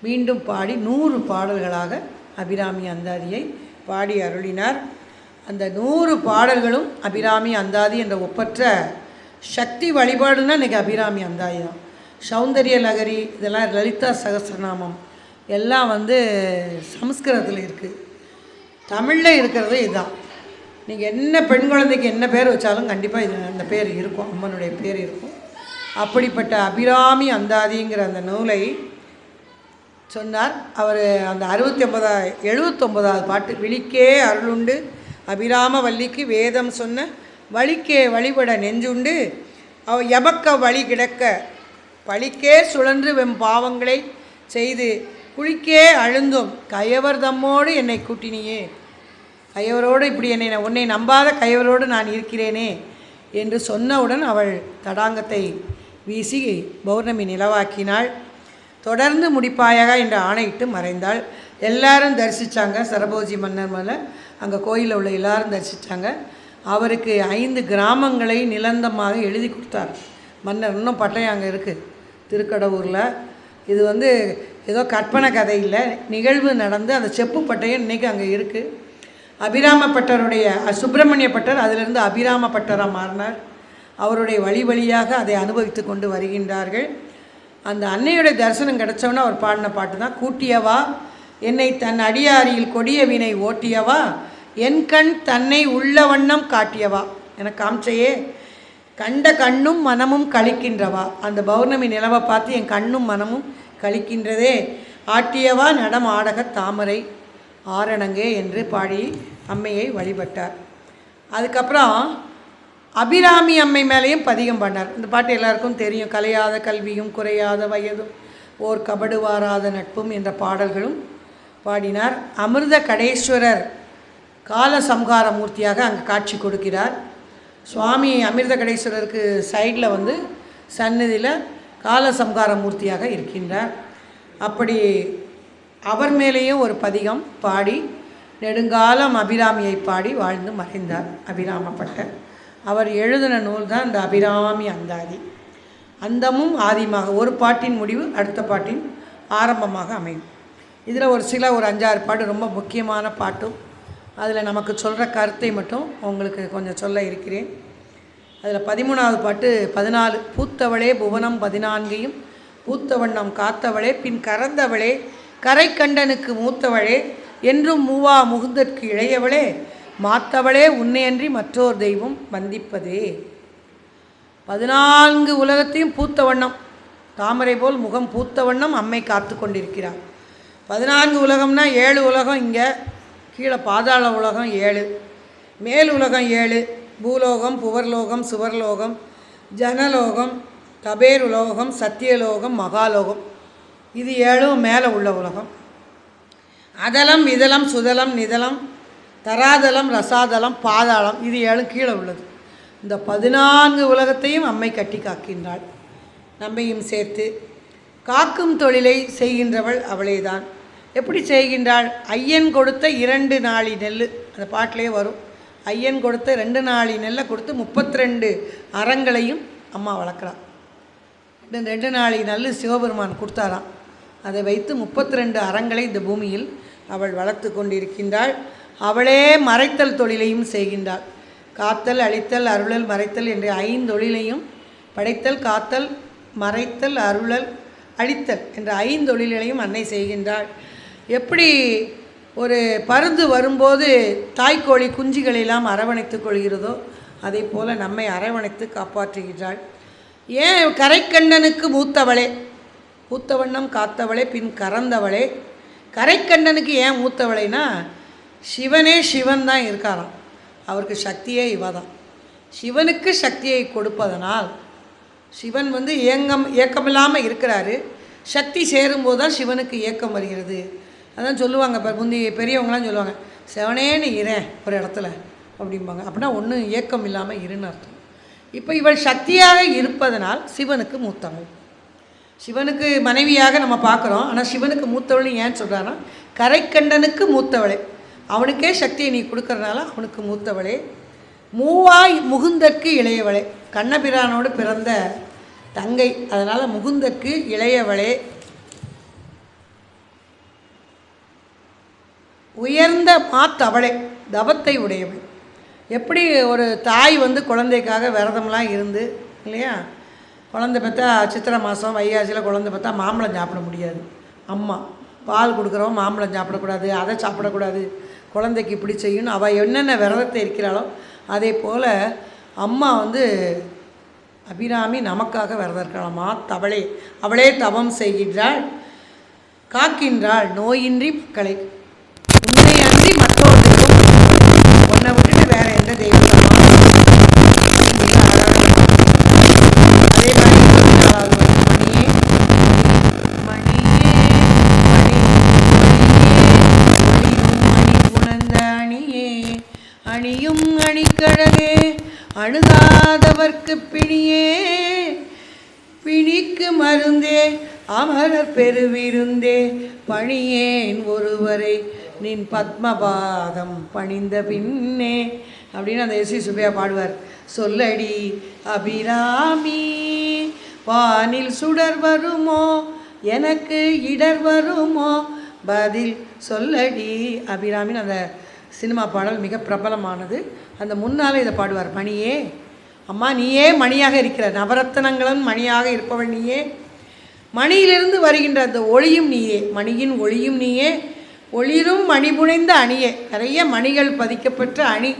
மீண்டும் பாடி 100 பாடல்களாக அபிராமி அந்தாதியை பாடி அருளினார். அந்த 100 பாடல்களும் அபிராமி அந்தாதி என்ற ஒப்பற்ற சக்தி வழிபாடுன்னா இன்றைக்கி அபிராமி அந்தாதி தான். சௌந்தரிய லகரி இதெல்லாம் லலிதா சகஸ்ரநாமம் எல்லாம் சமஸ்கிருதத்தில் இருக்குது. தமிழில் இருக்கிறது இதுதான். நீங்கள் என்ன பெண் குழந்தைக்கு என்ன பேர் வச்சாலும் கண்டிப்பாக இது அந்த பேர் இருக்கும், அம்மனுடைய பேர் இருக்கும். அப்படிப்பட்ட அபிராமி அந்தாதிங்கிற அந்த நூலை சொன்னார் அவர். அந்த 79வது பாட்டு, விழிக்கே அருளுண்டு அபிராம வள்ளிக்கு வேதம் சொன்ன வழிக்கே வழிபட நெஞ்சுண்டு எபக்க வழி கிடக்க பழிக்கே சுழன்று வெம் பாவங்களை செய்து குளிக்கே அழுந்தும் கயவர் தம்மோடு என்னை கூட்டினியே, கயவரோடு இப்படி உன்னை நம்பாத கயவரோடு நான் இருக்கிறேனே என்று சொன்னவுடன் அவள் தடாங்கத்தை வீசி பௌர்ணமி நிலவாக்கினாள். தொடர்ந்து முடிப்பாயாக என்று ஆணையிட்டு மறைந்தாள். எல்லாரும் தரிசித்தாங்க. சரபோஜி மன்னர் மேலே அங்கே கோயிலில் உள்ள எல்லாரும் தரிசித்தாங்க. அவருக்கு 5 கிராமங்களை நிலந்தமாக எழுதி கொடுத்தார் மன்னர். இன்னும் பட்டயம் அங்கே இருக்குது திருக்கடவுரில். இது ஏதோ கற்பனை கதை இல்லை, நிகழ்வு நடந்து அந்த செப்பு பட்டயம் இன்றைக்கி அங்கே இருக்குது. அபிராமப்பட்டருடைய சுப்பிரமணிய பட்டர் அதிலிருந்து அபிராமப்பட்டராக மாறினார். அவருடைய வழி வழியாக அதை அனுபவித்து கொண்டு வருகின்றார்கள். அந்த அன்னையுடைய தரிசனம் கிடச்சவொன்னே அவர் பாடின பாட்டு தான் கூட்டியவா என்னை தன் அடியாரியில் கொடிய வினை ஓட்டியவா என் கண் தன்னை உள்ள வண்ணம் காட்டியவா என காமிச்சையே கண்ட கண்ணும் மனமும் கழிக்கின்றவா. அந்த பௌர்ணமி நிலவை பார்த்து என் கண்ணும் மனமும் கழிக்கின்றதே, ஆட்டியவா நடம் ஆடக தாமரை ஆரணங்கே என்று பாடி அம்மையை வழிபட்டார். அதுக்கப்புறம் அபிராமி அம்மை மேலேயும் பதிகம் பாடினார். இந்த பாட்டு எல்லாருக்கும் தெரியும். கலையாத கல்வியும் குறையாத வயதும் ஓர் கபடு வாராத நட்பும் என்ற பாடல்களும் பாடினார். அமிர்த கடேஸ்வரர் கால சம்ஹார மூர்த்தியாக அங்கே காட்சி கொடுக்கிறார். சுவாமி அமிர்த கடேஸ்வரருக்கு சைடில் சந்நிதியில் கால சம்ஹார மூர்த்தியாக இருக்கின்றார். அப்படி அவர் மேலேயும் ஒரு பதிகம் பாடி நெடுங்காலம் அபிராமியை பாடி வாழ்ந்து மறைந்தார் அபிராமப்பட்டர். அவர் எழுதின நூல் தான் இந்த அபிராமி அந்தாதி. அந்தமும் ஆதிமாக, ஒரு பாட்டின் முடிவு அடுத்த பாட்டின் ஆரம்பமாக அமையும். இதில் ஒரு 5-6 பாட்டு ரொம்ப முக்கியமான பாட்டும் அதில் நமக்கு சொல்கிற கருத்தை மட்டும் உங்களுக்கு கொஞ்சம் சொல்ல இருக்கிறேன். அதில் 13வது பாட்டு 14 பூத்தவளே புவனம் 14ஐயும் பூத்தவண்ணம் காத்தவளே பின் கறந்தவளே கரை கண்டனுக்கு மூத்தவளே என்றும் மூவா முகுந்தற்கு இளையவளே மாத்தவளே உன்னையன்றி மற்றோர் தெய்வம் வந்திப்பதே. 14 உலகத்தையும் பூத்த வண்ணம், தாமரை போல் முகம் பூத்த வண்ணம் அம்மை காத்து கொண்டிருக்கிறார். 14 உலகம்னா 7 உலகம், இங்கே கீழே பாதாள உலகம் 7, மேல் உலகம் 7, பூலோகம் புவர்லோகம் சுவர்லோகம் ஜனலோகம் கபேருலோகம் சத்தியலோகம் மகாலோகம். இது 7ம் மேலே உள்ள உலகம். அதலம் இதலம் சுதலம் நிதலம் தராதலம் ரசாதலம் பாதாளம், இது 7 கீழே உள்ளது. இந்த 14 உலகத்தையும் அம்மை கட்டி காக்கின்றாள், நம்மையும் சேர்த்து. காக்கும் தொழிலை செய்கின்றவள் அவளேதான். எப்படி செய்கின்றாள்? ஐயன் கொடுத்த 2 நாளி நெல், அந்த பாட்டிலே வரும். ஐயன் கொடுத்த 2 நாளி நெல்லை கொடுத்து 32 அறங்களையும் அம்மா வளர்க்குறாள். 2 நாளி நெல் சிவபெருமான் கொடுத்தாராம். அதை வைத்து 32 அறங்களை இந்த பூமியில் அவள் வளர்த்து கொண்டிருக்கின்றாள். அவளே மறைத்தல் தொழிலையும் செய்கின்றாள். காத்தல் அழித்தல் அருளல் மறைத்தல் என்ற 5 தொழிலையும், படைத்தல் காத்தல் மறைத்தல் அருளல் அழித்தல் என்ற 5 தொழில்களையும் அன்னை செய்கின்றாள். எப்படி ஒரு பருந்து வரும்போது தாய்க்கோழி குஞ்சுகளெல்லாம் அரவணைத்து கொள்கிறதோ அதே போல் நம்மை அரவணைத்து காப்பாற்றுகின்றாள். ஏன் கரைக்கண்டனுக்கு மூத்தவளே, பூத்தவண்ணம் காத்தவளே பின் கறந்தவளே. கரைக்கண்டனுக்கு ஏன் மூத்தவளைனா, சிவனே சிவன் தான் இருக்காராம், அவருக்கு சக்தியே இவ தான். சிவனுக்கு சக்தியை கொடுப்பதனால் சிவன் இயக்கமில்லாமல் இருக்கிறாரு. சக்தி சேரும்போது தான் சிவனுக்கு இயக்கம் வருகிறது. அதான் சொல்லுவாங்க, இப்போ முந்தைய பெரியவங்களாம் சொல்லுவாங்க, சிவனேன்னு இரேன் ஒரு இடத்துல அப்படிம்பாங்க. அப்படின்னா ஒன்றும் இயக்கம் இல்லாமல் இருன்னு அர்த்தம். இப்போ இவள் சக்தியாக இருப்பதனால் சிவனுக்கு மூத்தவள். சிவனுக்கு மனைவியாக நம்ம பார்க்குறோம். ஆனால் சிவனுக்கு மூத்தவள்னு ஏன் சொல்கிறான்னா, கரைக்கண்டனுக்கு மூத்தவளே, அவனுக்கே சக்தியை நீ கொடுக்கறனால அவனுக்கு மூத்தவளே. மூவாய் முகுந்தற்கு இளையவளே, கண்ணபிரானோடு பிறந்த தங்கை, அதனால் முகுந்தற்கு இளையவளே. உயர்ந்த மாத்தவளே, தவத்தை உடையவள். எப்படி ஒரு தாய் குழந்தைக்காக விரதம்லாம் இருந்து இல்லையா, குழந்தை பார்த்தா சித்திரை மாதம் வைகாசியில் குழந்தை பார்த்தா மாம்பழம் சாப்பிட முடியாது. அம்மா பால் கொடுக்குறவன் மாம்பழம் சாப்பிடக்கூடாது, அதை சாப்பிடக்கூடாது, குழந்தைக்கு இப்படி செய்யணும், அவள் என்னென்ன விரதத்தை இருக்கிறாளோ அதே போல் அம்மா அபிராமி நமக்காக விரதம் இருக்கலாமா தவளே. அவளே தவம் செய்கின்றாள், காக்கின்றாள் நோயின்றி மக்களை. உன்னை அன்றி மற்றவர்களுக்கும் உன்னை விட்டுட்டு வேற எந்த தெய்வம். அதே மாதிரி அணியும் அணிக்கழகே அணுகாதவர்க்கு பிணியே, பிணிக்கு மருந்தே அமரர் பெருவிருந்தே, பணியேன் ஒருவரை நின் பத்மபாதம் பணிந்த பின்னே அப்படின்னு அந்த எஸ்.வி. சுப்பையா பாடுவார். சொல்லடி அபிராமி வானில் சுடர் வருமோ, எனக்கு இடர் வருமோ, பதில் சொல்லடி அபிராமின்னு அந்த சினிமா பாடல் மிக பிரபலமானது. அந்த முன்னால் இதை பாடுவார். மணியே, அம்மா நீயே மணியாக இருக்கிற, நவரத்தனங்களும் மணியாக இருப்பவள் நீயே, மணியிலிருந்து வருகின்ற அந்த ஒளியும் நீயே, மணியின் ஒளியும் நீயே, ஒளிரும் மணி புனைந்த அணியே, நிறைய மணிகள் பதிக்கப்பெற்ற அணி,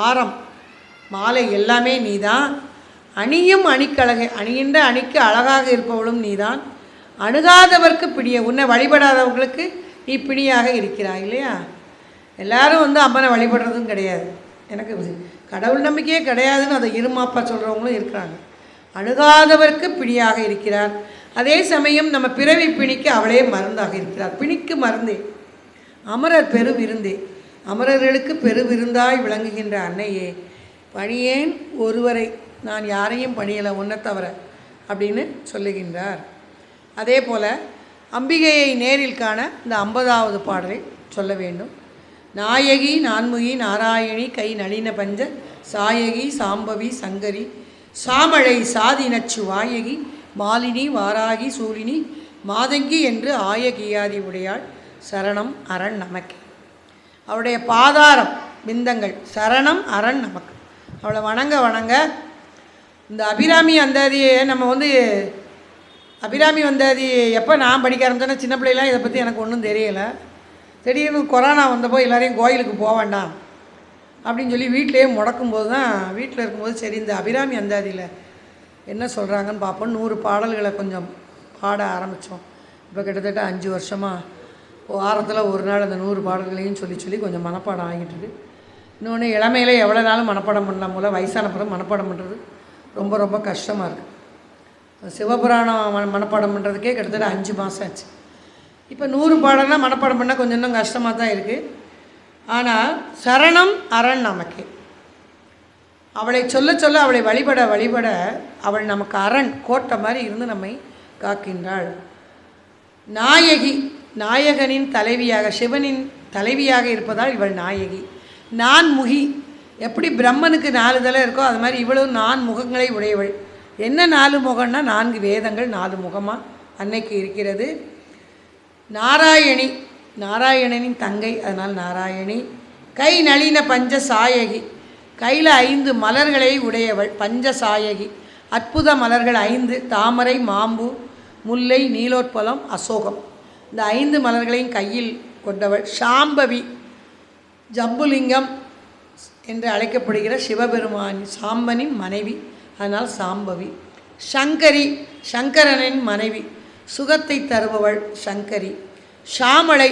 ஆரம், மாலை எல்லாமே நீதான். அணியும் அணிக்கழகை, அணிகின்ற அணிக்கு அழகாக இருப்பவளும் நீதான். அணுகாதவர்க்கு பிடிய, உன்னை வழிபடாதவர்களுக்கு நீ பிணியாக இருக்கிறாய் இல்லையா. எல்லாரும் அம்மனை வழிபடுறதும் கிடையாது, எனக்கு கடவுள் நம்பிக்கையே கிடையாதுன்னு அதை இருமாப்பா சொல்கிறவங்களும் இருக்கிறாங்க. அணுகாதவர்க்கு பிணியாக இருக்கிறார். அதே சமயம் நம்ம பிறவி பிணிக்கு அவளே மருந்தாக இருக்கிறார். பிணிக்கு மருந்தே, அமரர் பெருவிருந்தே, அமரர்களுக்கு பெருவிருந்தாய் விளங்குகின்ற அன்னையே, பணியேன் ஒருவரை, நான் யாரையும் பணியலை ஒன்றை தவிர அப்படின்னு சொல்லுகின்றார். அதே போல் அம்பிகையை நேரில் காண இந்த 50வது பாடலை சொல்ல வேண்டும். நாயகி நான்முகி நாராயணி கை நளின பஞ்ச சாயகி சாம்பவி சங்கரி சாமழை சாதி நச்சு வாயகி மாலினி வாராகி சூலினி மாதங்கி என்று ஆயகியாதி உடையாள் சரணம் அரண் நமக்கு. அவருடைய பாதாரம் பிந்தங்கள் சரணம் அரண் நமக்கு. அவளை வணங்க வணங்க இந்த அபிராமி அந்தாதியை நம்ம அபிராமி வந்தாதி எப்போ நான் படிக்க ஆரம்பிச்சேன்னா, சின்ன பிள்ளைலாம் இதை பற்றி எனக்கு ஒன்றும் தெரியலை. திடீர்னு கொரோனா வந்தப்போ எல்லாரையும் கோயிலுக்கு போக வேண்டாம் அப்படின்னு சொல்லி வீட்டிலேயே முடக்கும்போது தான், வீட்டில் இருக்கும்போது சரி இந்த அபிராமி அந்தாதியில் என்ன சொல்கிறாங்கன்னு பார்ப்போம். 100 பாடல்களை கொஞ்சம் பாட ஆரம்பித்தோம். இப்போ கிட்டத்தட்ட 5 வருஷமாக வாரத்தில் ஒரு நாள் அந்த 100 பாடல்களையும் சொல்லி கொஞ்சம் மனப்பாடம் ஆகிட்டுருக்கு. இன்னொன்று இளமையில் எவ்வளோ நாளும் மனப்பாடம் பண்ணலாம் போல், வயசான பிறகு மனப்பாடம் பண்ணுறது ரொம்ப ரொம்ப கஷ்டமாக இருக்குது. சிவபுராணம் மனப்பாடம் பண்ணுறதுக்கே கிட்டத்தட்ட 5 மாதம் ஆச்சு. இப்போ 100 பாடல்னால் மனப்பாடம் பண்ணால் கொஞ்சம் இன்னும் கஷ்டமாக தான் இருக்குது. ஆனால் சரணம் அரண் நமக்கு, அவளை சொல்ல அவளை வழிபட அவள் நமக்கு அரண் கோட்டை மாதிரி இருந்து நம்மை காக்கின்றாள். நாயகி, நாயகனின் தலைவியாக, சிவனின் தலைவியாக இருப்பதால் இவள் நாயகி. நான்முகி, எப்படி பிரம்மனுக்கு 4 தலை இருக்கோ அது மாதிரி இவளும் 4 முகங்களை உடையவள். என்ன 4 முகம்னா 4 வேதங்கள் 4 முகமாக அன்னைக்கு இருக்கிறது. நாராயணி, நாராயணனின் தங்கை, அதனால் நாராயணி. கை நளின பஞ்ச சாயகி, கையில் 5 மலர்களை உடையவள் பஞ்சசாயகி. அற்புத மலர்கள் 5, தாமரை, மாம்பு, முல்லை, நீலோத்பலம், அசோகம், இந்த 5 மலர்களையும் கையில் கொண்டவள். சாம்பவி, ஜம்புலிங்கம் என்று அழைக்கப்படுகிற சிவபெருமான் சாம்பனின் மனைவி, அதனால் சாம்பவி. சங்கரி, சங்கரனின் மனைவி, சுகத்தை தருபவள் சங்கரி. சாமளை,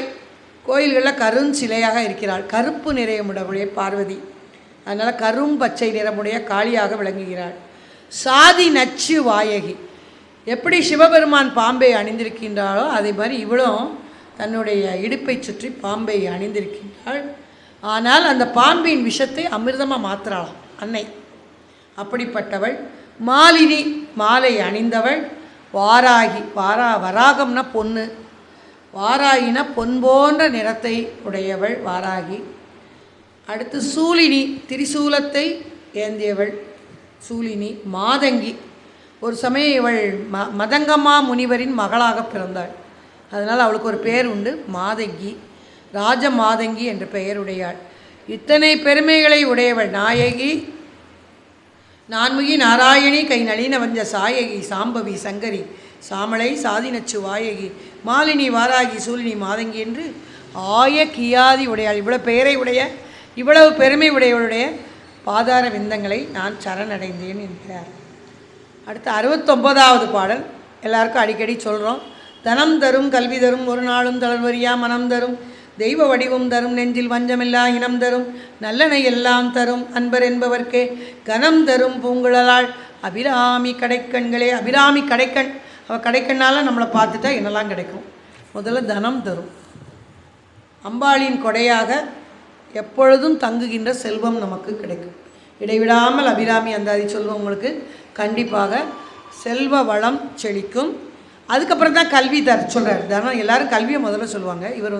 கோயில்களில் கருஞ்சிலையாக இருக்கிறாள், கருப்பு நிறமுடைய பார்வதி, அதனால் கரும் பச்சை நிறமுடைய காளியாக விளங்குகிறாள். சாதி நச்சு வாயகி, எப்படி சிவபெருமான் பாம்பை அணிந்திருக்கின்றாளோ அதே மாதிரி இவளும் தன்னுடைய இடுப்பை சுற்றி பாம்பை அணிந்திருக்கின்றாள். ஆனால் அந்த பாம்பின் விஷத்தை அமிர்தமாக மாற்றுறாளாம் அன்னை. அப்படிப்பட்டவள். மாலினி மாலை அணிந்தவள். வாராகி வராகம்னா பொண்ணு, வாராகினா பொன் போன்ற நிறத்தை உடையவள் வாராகி. அடுத்து சூலினி திரிசூலத்தை ஏந்தியவள் சூலினி. மாதங்கி ஒரு சமயம் இவள் மதங்கம்மா முனிவரின் மகளாக பிறந்தாள், அதனால் அவளுக்கு ஒரு பேர் உண்டு மாதங்கி. ராஜ மாதங்கி என்ற பெயருடையாள். இத்தனை பெருமைகளை உடையவள் நாயகி. நான்முகி நாராயணி கை நளின வஞ்ச சாயகி சாம்பவி சங்கரி சாமளை சாதினச்சு வாயகி மாலினி வாராகி சூலினி மாதங்கி என்று ஆய கியாதி உடையாள். இவ்வளவு பெயரை உடைய இவ்வளவு பெருமை உடையவளுடைய பாதார விந்தங்களை நான் சரணடைந்தேன் என்கிறார். அடுத்து 69வது பாடல் எல்லாருக்கும் அடிக்கடி சொல்கிறோம். தனம் தரும் கல்வி தரும் ஒரு நாளும் தளர்வரியா மனம் தரும் தெய்வ வடிவம் தரும் நெஞ்சில் வஞ்சமில்லா இனம் தரும் நல்லனை எல்லாம் தரும் அன்பர் என்பவர்க்கே கனம் தரும் பூங்குழலாள் அபிராமி கடைக்கண்களே. அபிராமி கடைக்கண், அவள் கடைக்கண்ணால் நம்மளை பார்த்துட்டா என்னெல்லாம் கிடைக்கும். முதல்ல தனம் தரும். அம்பாளின் கொடையாக எப்பொழுதும் தங்குகின்ற செல்வம் நமக்கு கிடைக்கும். இடைவிடாமல் அபிராமி அந்தாதி சொல்வங்களுக்கு கண்டிப்பாக செல்வ வளம் செழிக்கும். அதுக்கப்புறம் தான் கல்வி சொல்கிறார். தனம் எல்லாரும் கல்வியை முதல்ல சொல்லுவாங்க, இவர்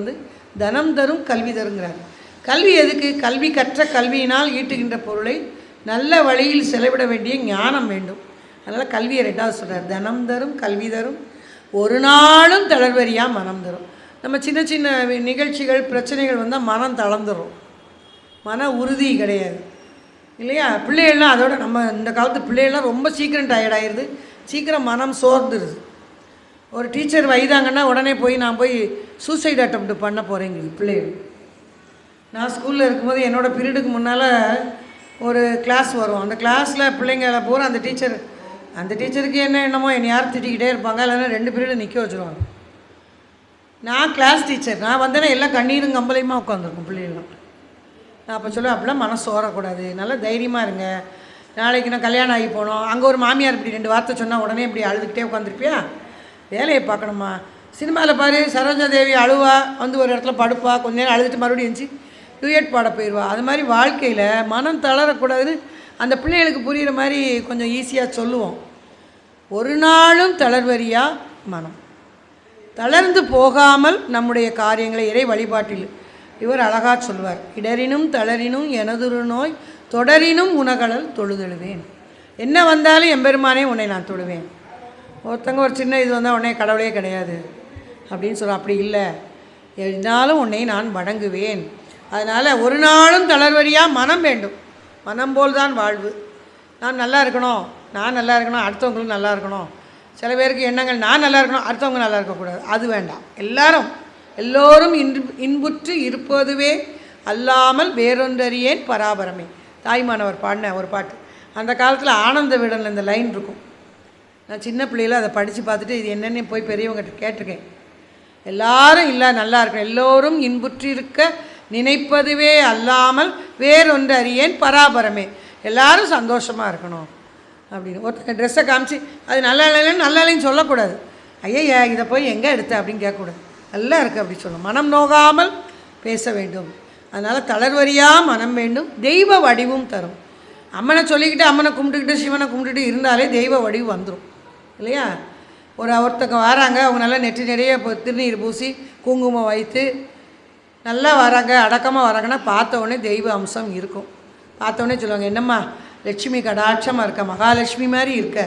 தனம் தரும் கல்வி தருங்கிறார். கல்வி எதுக்கு? கல்வி கற்ற கல்வியினால் ஈட்டுகின்ற பொருளை நல்ல வழியில் செலவிட வேண்டிய ஞானம் வேண்டும். அதனால் கல்வியை 2வது சொல்கிறார். தனம் தரும் கல்வி தரும் ஒரு நாளும் தளர்வரியா மனம் தரும். நம்ம சின்ன சின்ன நிகழ்ச்சிகள் பிரச்சனைகள் வந்தால் மனம் தளர்ந்துடும், மன உறுதி கிடையாது இல்லையா? பிள்ளைகள்லாம் அதோட நம்ம இந்த காலத்து பிள்ளைகள்லாம் ரொம்ப சீக்கிரம் டயர்டாகிடுது, சீக்கிரம் மனம் சோர்ந்துடுது. ஒரு டீச்சர் வைதாங்கன்னா உடனே நான் போய் சூசைட் அட்டெம்ப்ட் பண்ண போகிறேங்க பிள்ளைகள். நான் ஸ்கூலில் இருக்கும்போது என்னோடய பீரியடுக்கு முன்னால் ஒரு கிளாஸ் வரும். அந்த கிளாஸில் பிள்ளைங்களை பூரா அந்த டீச்சருக்கு என்னமோ என்னை யார் திட்டிக்கிட்டே இருப்பாங்க, இல்லைன்னா 2 பீரியடு நிற்க வச்சுருவாங்க. நான் கிளாஸ் டீச்சர், நான் வந்தேன்னா எல்லாம் கண்ணீரும் கம்பளையுமா உட்காந்துருக்கும் பிள்ளைகள்லாம். நான் அப்போ சொல்லுவேன், அப்படிலாம் மனசு ஓரக்கூடாது, நல்லா தைரியமாக இருங்க. நாளைக்கு நான் கல்யாணம் ஆகி போனோம், அங்கே ஒரு மாமியார் இப்படி 2 வார்த்தை சொன்னால் உடனே இப்படி அழுதுகிட்டே உட்காந்துருப்பியா? வேலையை பார்க்கணுமா? சினிமாவில் பாரு, சரோஜா தேவி அழுவா, ஒரு இடத்துல படுப்பா, கொஞ்ச நேரம் அழுதுட்டு மறுபடியும் எழுந்துச்சி டூயட் பாட போயிடுவா. அது மாதிரி வாழ்க்கையில் மனம் தளரக்கூடாதுன்னு அந்த பிள்ளைகளுக்கு புரிகிற மாதிரி கொஞ்சம் ஈஸியாக சொல்லுவோம். ஒரு நாளும் தளர்வரியா மனம், தளர்ந்து போகாமல் நம்முடைய காரியங்களை இறை வழிபாட்டில் இவர் அழகாக சொல்வார். இடரினும் தளரினும் எனதுரு நோய் தொடரினும் உனகடல் தொழுதெழுவேன். என்ன வந்தாலும் எம்பெருமானே உன்னை நான் தொழுவேன். ஒருத்தங்க ஒரு சின்ன இது வந்தால் உடனே கடவுளே கிடையாது அப்படின்னு சொல்லுவோம். அப்படி இல்லை, என்னாலும் உன்னை நான் வணங்குவேன். அதனால் ஒரு நாளும் தளர்வரியாக மனம் வேண்டும். மனம் போல் தான் வாழ்வு. நான் நல்லா இருக்கணும், அடுத்தவங்களும் நல்லா இருக்கணும். சில பேருக்கு எண்ணங்கள் நான் நல்லா இருக்கணும், அடுத்தவங்க நல்லா இருக்கக்கூடாது, அது வேண்டாம். எல்லோரும் இன்புற்று இருப்பதுவே அல்லாமல் வேறொன்றறியேன் பராபரமே. தாய்மானவர் பாடின ஒரு பாட்டு. அந்த காலத்தில் ஆனந்த விடனில் இந்த லைன் இருக்கும். நான் சின்ன பிள்ளையில் அதை படித்து பார்த்துட்டு இது என்னென்னு போய் பெரியவங்ககிட்ட கேட்டிருக்கேன். எல்லாரும் நல்லா இருக்கணும், எல்லோரும் இன்புற்றிருக்க நினைப்பதுவே அல்லாமல் வேறொன்று அறியேன் பராபரமே. எல்லாரும் சந்தோஷமாக இருக்கணும் அப்படின்னு. ஒருத்தங்க ட்ரெஸ்ஸை காமிச்சு அது நல்லா இல்லைன்னு சொல்லக்கூடாது. ஐயா இதை போய் எங்கே எடுத்த அப்படின்னு கேட்கக்கூடாது. நல்லா இருக்குது அப்படி சொல்லணும். மனம் நோகாமல் பேச வேண்டும். அதனால் தளர்வரியாக மனம் வேண்டும். தெய்வ வடிவும் தரும். அம்மனை சொல்லிக்கிட்டு அம்மனை கும்பிட்டுக்கிட்டு சிவனை கும்பிட்டுட்டு இருந்தாலே தெய்வ வடிவு வந்துடும் இல்லையா? ஒருத்தங்க வராங்க, அவங்க நல்லா நெற்றி நிறைய திருநீர் பூசி குங்குமம் வைத்து நல்லா வராங்க, அடக்கமாக வராங்கன்னா பார்த்தோடனே தெய்வ அம்சம் இருக்கும். பார்த்தோடனே சொல்லுவாங்க, என்னம்மா லட்சுமி கடாட்சமாக இருக்க, மகாலட்சுமி மாதிரி இருக்க.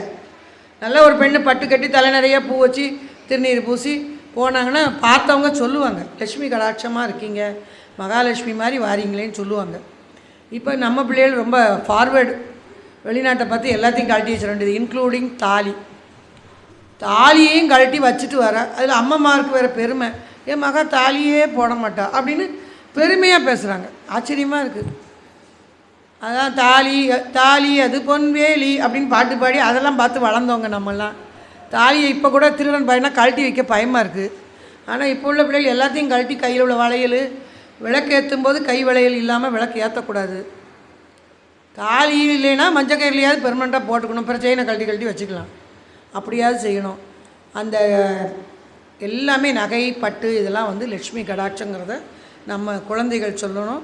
நல்ல ஒரு பெண்ணு பட்டு கட்டி தலை நிறைய பூ வச்சு திருநீர் பூசி போனாங்கன்னா பார்த்தவங்க சொல்லுவாங்க, லட்சுமி கடாட்சமாக இருக்கீங்க, மகாலட்சுமி மாதிரி வாரீங்களேன்னு சொல்லுவாங்க. இப்போ நம்ம பிள்ளைகள் ரொம்ப ஃபார்வேர்டு. வெளிநாட்டை பார்த்து எல்லாத்தையும் கழட்டி வச்சிட வேண்டியது, இன்க்ளூடிங் தாலியையும் கழட்டி வச்சுட்டு வர. அதில் அம்மாமாருக்கு வேறு பெருமை, என் மகா தாலியே போட மாட்டா அப்படின்னு பெருமையாக பேசுகிறாங்க. ஆச்சரியமாக இருக்குது. அதான் தாலி அது பொன்வேலி அப்படின்னு பாட்டு பாடி அதெல்லாம் பார்த்து வளர்ந்தவங்க நம்மெல்லாம். தாலியை இப்போ கூட திருடன் பையனா கழட்டி வைக்க பயமாக இருக்குது. ஆனால் இப்போ உள்ள பிள்ளைகள் எல்லாத்தையும் கழட்டி கையில் உள்ள வளையல், விளக்கு ஏற்றும் போது கை வளையல் இல்லாமல் விளக்கு ஏற்றக்கூடாது. தாலி இல்லைன்னா மஞ்சள் கயிறுலையாவது பெர்மனெண்ட்டாக போட்டுக்கணும், அப்புறம் செயினை கழட்டி வச்சுக்கலாம், அப்படியாவது செய்யணும். அந்த எல்லாமே நகை பட்டு இதெல்லாம் லட்சுமி கடாட்சங்கிறத நம்ம குழந்தைகள் சொல்லணும்.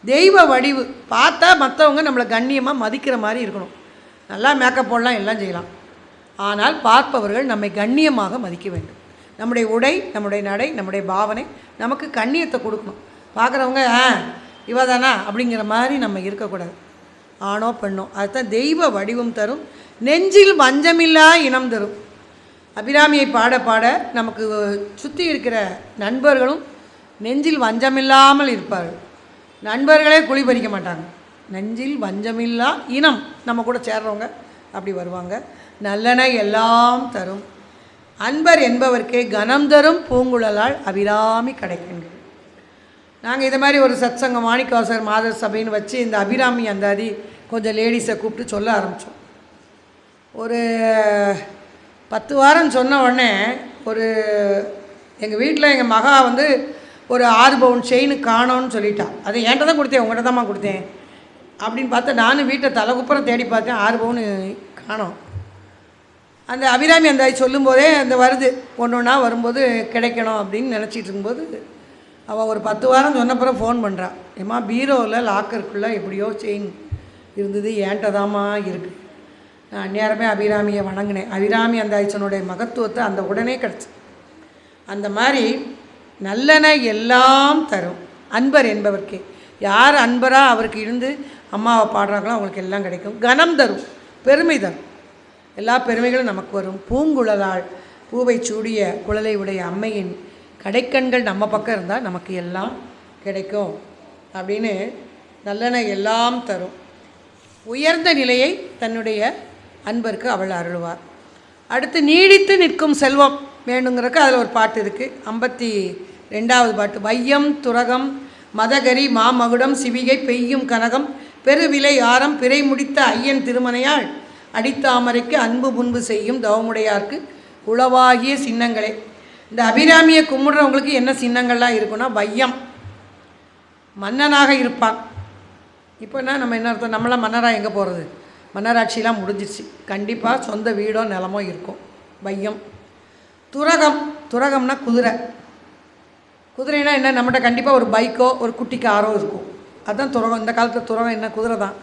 தெய்வ வடிவு பார்த்தா மற்றவங்க நம்மளை கண்ணியமாக மதிக்கிற மாதிரி இருக்கணும். நல்லா மேக்கப் போடலாம், எல்லாம் செய்யலாம். ஆனால் பார்ப்பவர்கள் நம்மை கண்ணியமாக மதிக்க வேண்டும். நம்முடைய உடை, நம்முடைய நடை, நம்முடைய பாவனை நமக்கு கண்ணியத்தை கொடுக்கணும். பார்க்குறவங்க இவ தானா அப்படிங்கிற மாதிரி நம்ம இருக்கக்கூடாது. ஆணோ பெண்ணோ, அதுதான் தெய்வ வடிவம் தரும், நெஞ்சில் வஞ்சமில்லா இனம் தரும். அபிராமியை பாட பாட நமக்கு சுற்றி இருக்கிற நண்பர்களும் நெஞ்சில் வஞ்சமில்லாமல் இருப்பார்கள். நண்பர்களே குழி பறிக்க மாட்டாங்க. நெஞ்சில் வஞ்சமில்லா இனம் நம்ம கூட சேர்றவங்க அப்படி வருவாங்க. நல்லன எல்லாம் தரும் அன்பர் என்பவர்க்கே கனம் தரும் பூங்குழலால் அபிராமி கிடைக்கின்றது. நாங்கள் இதை மாதிரி ஒரு சத்சங்கம் மாணிக்கவாசகர் மாதர் சபைன்னு வச்சு இந்த அபிராமி அந்தாதி கொஞ்சம் லேடிஸை கூப்பிட்டு சொல்ல ஆரம்பித்தோம். ஒரு 10 வாரம் சொன்ன உடனே எங்கள் வீட்டில் எங்கள் மகா ஒரு 6 பவுன் செயின் காணோன்னு சொல்லிட்டான். அதை என்கிட்ட தான் கொடுத்தேன், உங்கள்கிட்ட தான்மா கொடுத்தேன் அப்படின்னு பார்த்தா நானும் வீட்டை தலைகுப்புறம் தேடி பார்த்தேன், 6 பவுன் காணோம். அந்த அபிராமி அந்த சொல்லும்போதே அந்த வருது, ஒன்று ஒன்றா வரும்போது கிடைக்கணும் அப்படின்னு நினச்சிட்டு இருக்கும்போது அவள் ஒரு 10 வாரம் சொன்னப்புறம் ஃபோன் பண்ணுறான். ஏம்மா பீரோவில் லாக்கருக்குள்ளே எப்படியோ செயின் இருந்தது, ஏன்ட்ட தாம்மா இருக்குது. நான் அந்நேரமே அபிராமியை வணங்கினேன். அபிராமி அந்த ஐச்சனுடைய மகத்துவத்தை அந்த உடனே கிடச்சி. அந்த மாதிரி நல்லன எல்லாம் தரும் அன்பர் என்பவர்க்கே. யார் அன்பராக அவருக்கு இருந்து அம்மாவை பாடுறாங்களோ அவங்களுக்கு எல்லாம் கிடைக்கும். கனம் தரும், பெருமை தரும், எல்லா பெருமைகளும் நமக்கு வரும். பூங்குழலால் பூவை சூடிய குழலை உடைய அம்மையின் கடைக்கண்கள் நம்ம பக்கம் இருந்தால் நமக்கு எல்லாம் கிடைக்கும் அப்படின்னு நல்லன எல்லாம் தரும். உயர்ந்த நிலையை தன்னுடைய அன்பருக்கு அவள் அருள்வார். அடுத்து நீடித்து நிற்கும் செல்வம் வேணுங்கிறக்கு அதில் ஒரு பாட்டு இருக்குது. 52வது பாட்டு. வையம் துரகம் மதகரி மாமகுடம் சிவிகை பெய்யும் கனகம் பெருவிலை ஆரம் பிறை முடித்த ஐயன் திருமனையாள் அடித்தாமரைக்கு அன்பு முன்பு செய்யும் தவமுடையார்க்கு உளவாகிய சின்னங்களே. இந்த அபிராமியை கும்பிடுறவங்களுக்கு என்ன சின்னங்கள்லாம் இருக்குன்னா, வையம் மன்னனாக இருப்பான். இப்போ நம்ம என்ன அர்த்தம், நம்மளாம் மன்னராக எங்கே போகிறது? மன்னராட்சியெலாம் முடிஞ்சிருச்சு. கண்டிப்பாக சொந்த வீடோ நிலமோ இருக்கும். வையம். துரகம், துரகம்னா குதிரை. குதிரைனா என்ன, நம்மகிட்ட கண்டிப்பாக ஒரு பைக்கோ ஒரு குட்டி காரோ இருக்கும். அதுதான் துரகம். இந்த காலத்தில் துரகம் என்ன, குதிரை தான்.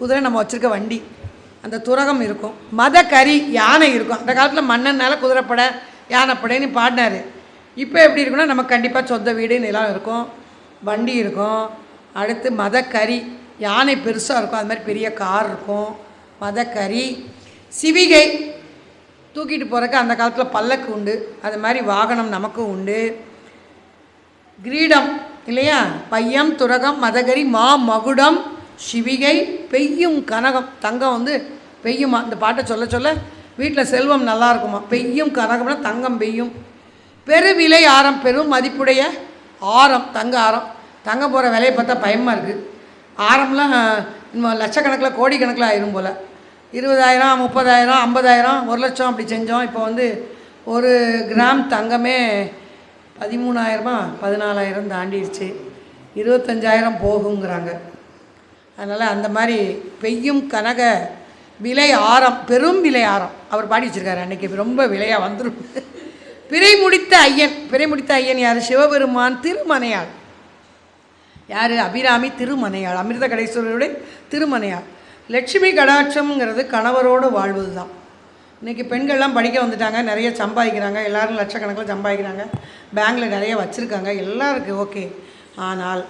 குதிரை நம்ம வச்சுருக்க வண்டி, அந்த துரகம் இருக்கும். மதகரி யானை இருக்கும். அந்த காலத்தில் மன்னனால குதிரைப்படை யானைப்படைன்னு பாடினார். இப்போ எப்படி இருக்குன்னா நமக்கு கண்டிப்பாக சொந்த வீடு நிலம் இருக்கும், வண்டி இருக்கும். அடுத்து மதக்கரி, யானை பெருசாக இருக்கும், அது மாதிரி பெரிய கார் இருக்கும். மதக்கரி. சிவிகை, தூக்கிட்டு போகிறக்கு அந்த காலத்தில் பல்லக்கு உண்டு, அது மாதிரி வாகனம் நமக்கும் உண்டு. கிரீடம் இல்லையா, பையம் துரகம் மதகரி மா மகுடம் சிவிகை பெய்யும் கனகம். தங்கம் பெய்யுமா, இந்த பாட்டை சொல்ல சொல்ல வீட்டில் செல்வம் நல்லா இருக்குமா. பெய்யும் கனகம்னா தங்கம் பெய்யும். பெருவிலை ஆரம், பெரும் மதிப்புடைய ஆரம், தங்க ஆரம். தங்க போகிற விலையை பார்த்தா பயமாக இருக்குது. ஆரம்லாம் இன்னும் லட்சக்கணக்கில் கோடிக்கணக்கில் ஆயிரும் போல். 20,000 30,000 50,000 1 லட்சம் அப்படி செஞ்சோம். இப்போ 1 கிராம் தங்கமே 13,000 14,000 தாண்டிடுச்சு. 25,000 போகுங்கிறாங்க. அதனால் அந்த மாதிரி பெய்யும் கனக விலை ஆரம், பெரும் விலை ஆரம் அவர் பாடி வச்சுருக்காரு. அன்றைக்கி ரொம்ப விலையாக வந்துடும். பிறை முடித்த ஐயன். பிறை முடித்த ஐயன் யார்? சிவபெருமான் திருமனையாள். யார்? அபிராமி திருமனையாள், அமிர்த கடேஸ்வரருடைய திருமனையாள். லட்சுமி கடாட்சம்ங்கிறது கணவரோடு வாழ்வது தான். இன்றைக்கி பெண்கள்லாம் படிக்க வந்துட்டாங்க, நிறைய சம்பாதிக்கிறாங்க, எல்லோரும் லட்சக்கணக்கில் சம்பாதிக்கிறாங்க, பேங்கில் நிறைய வச்சுருக்காங்க, எல்லாருக்கும் ஓகே. ஆனால்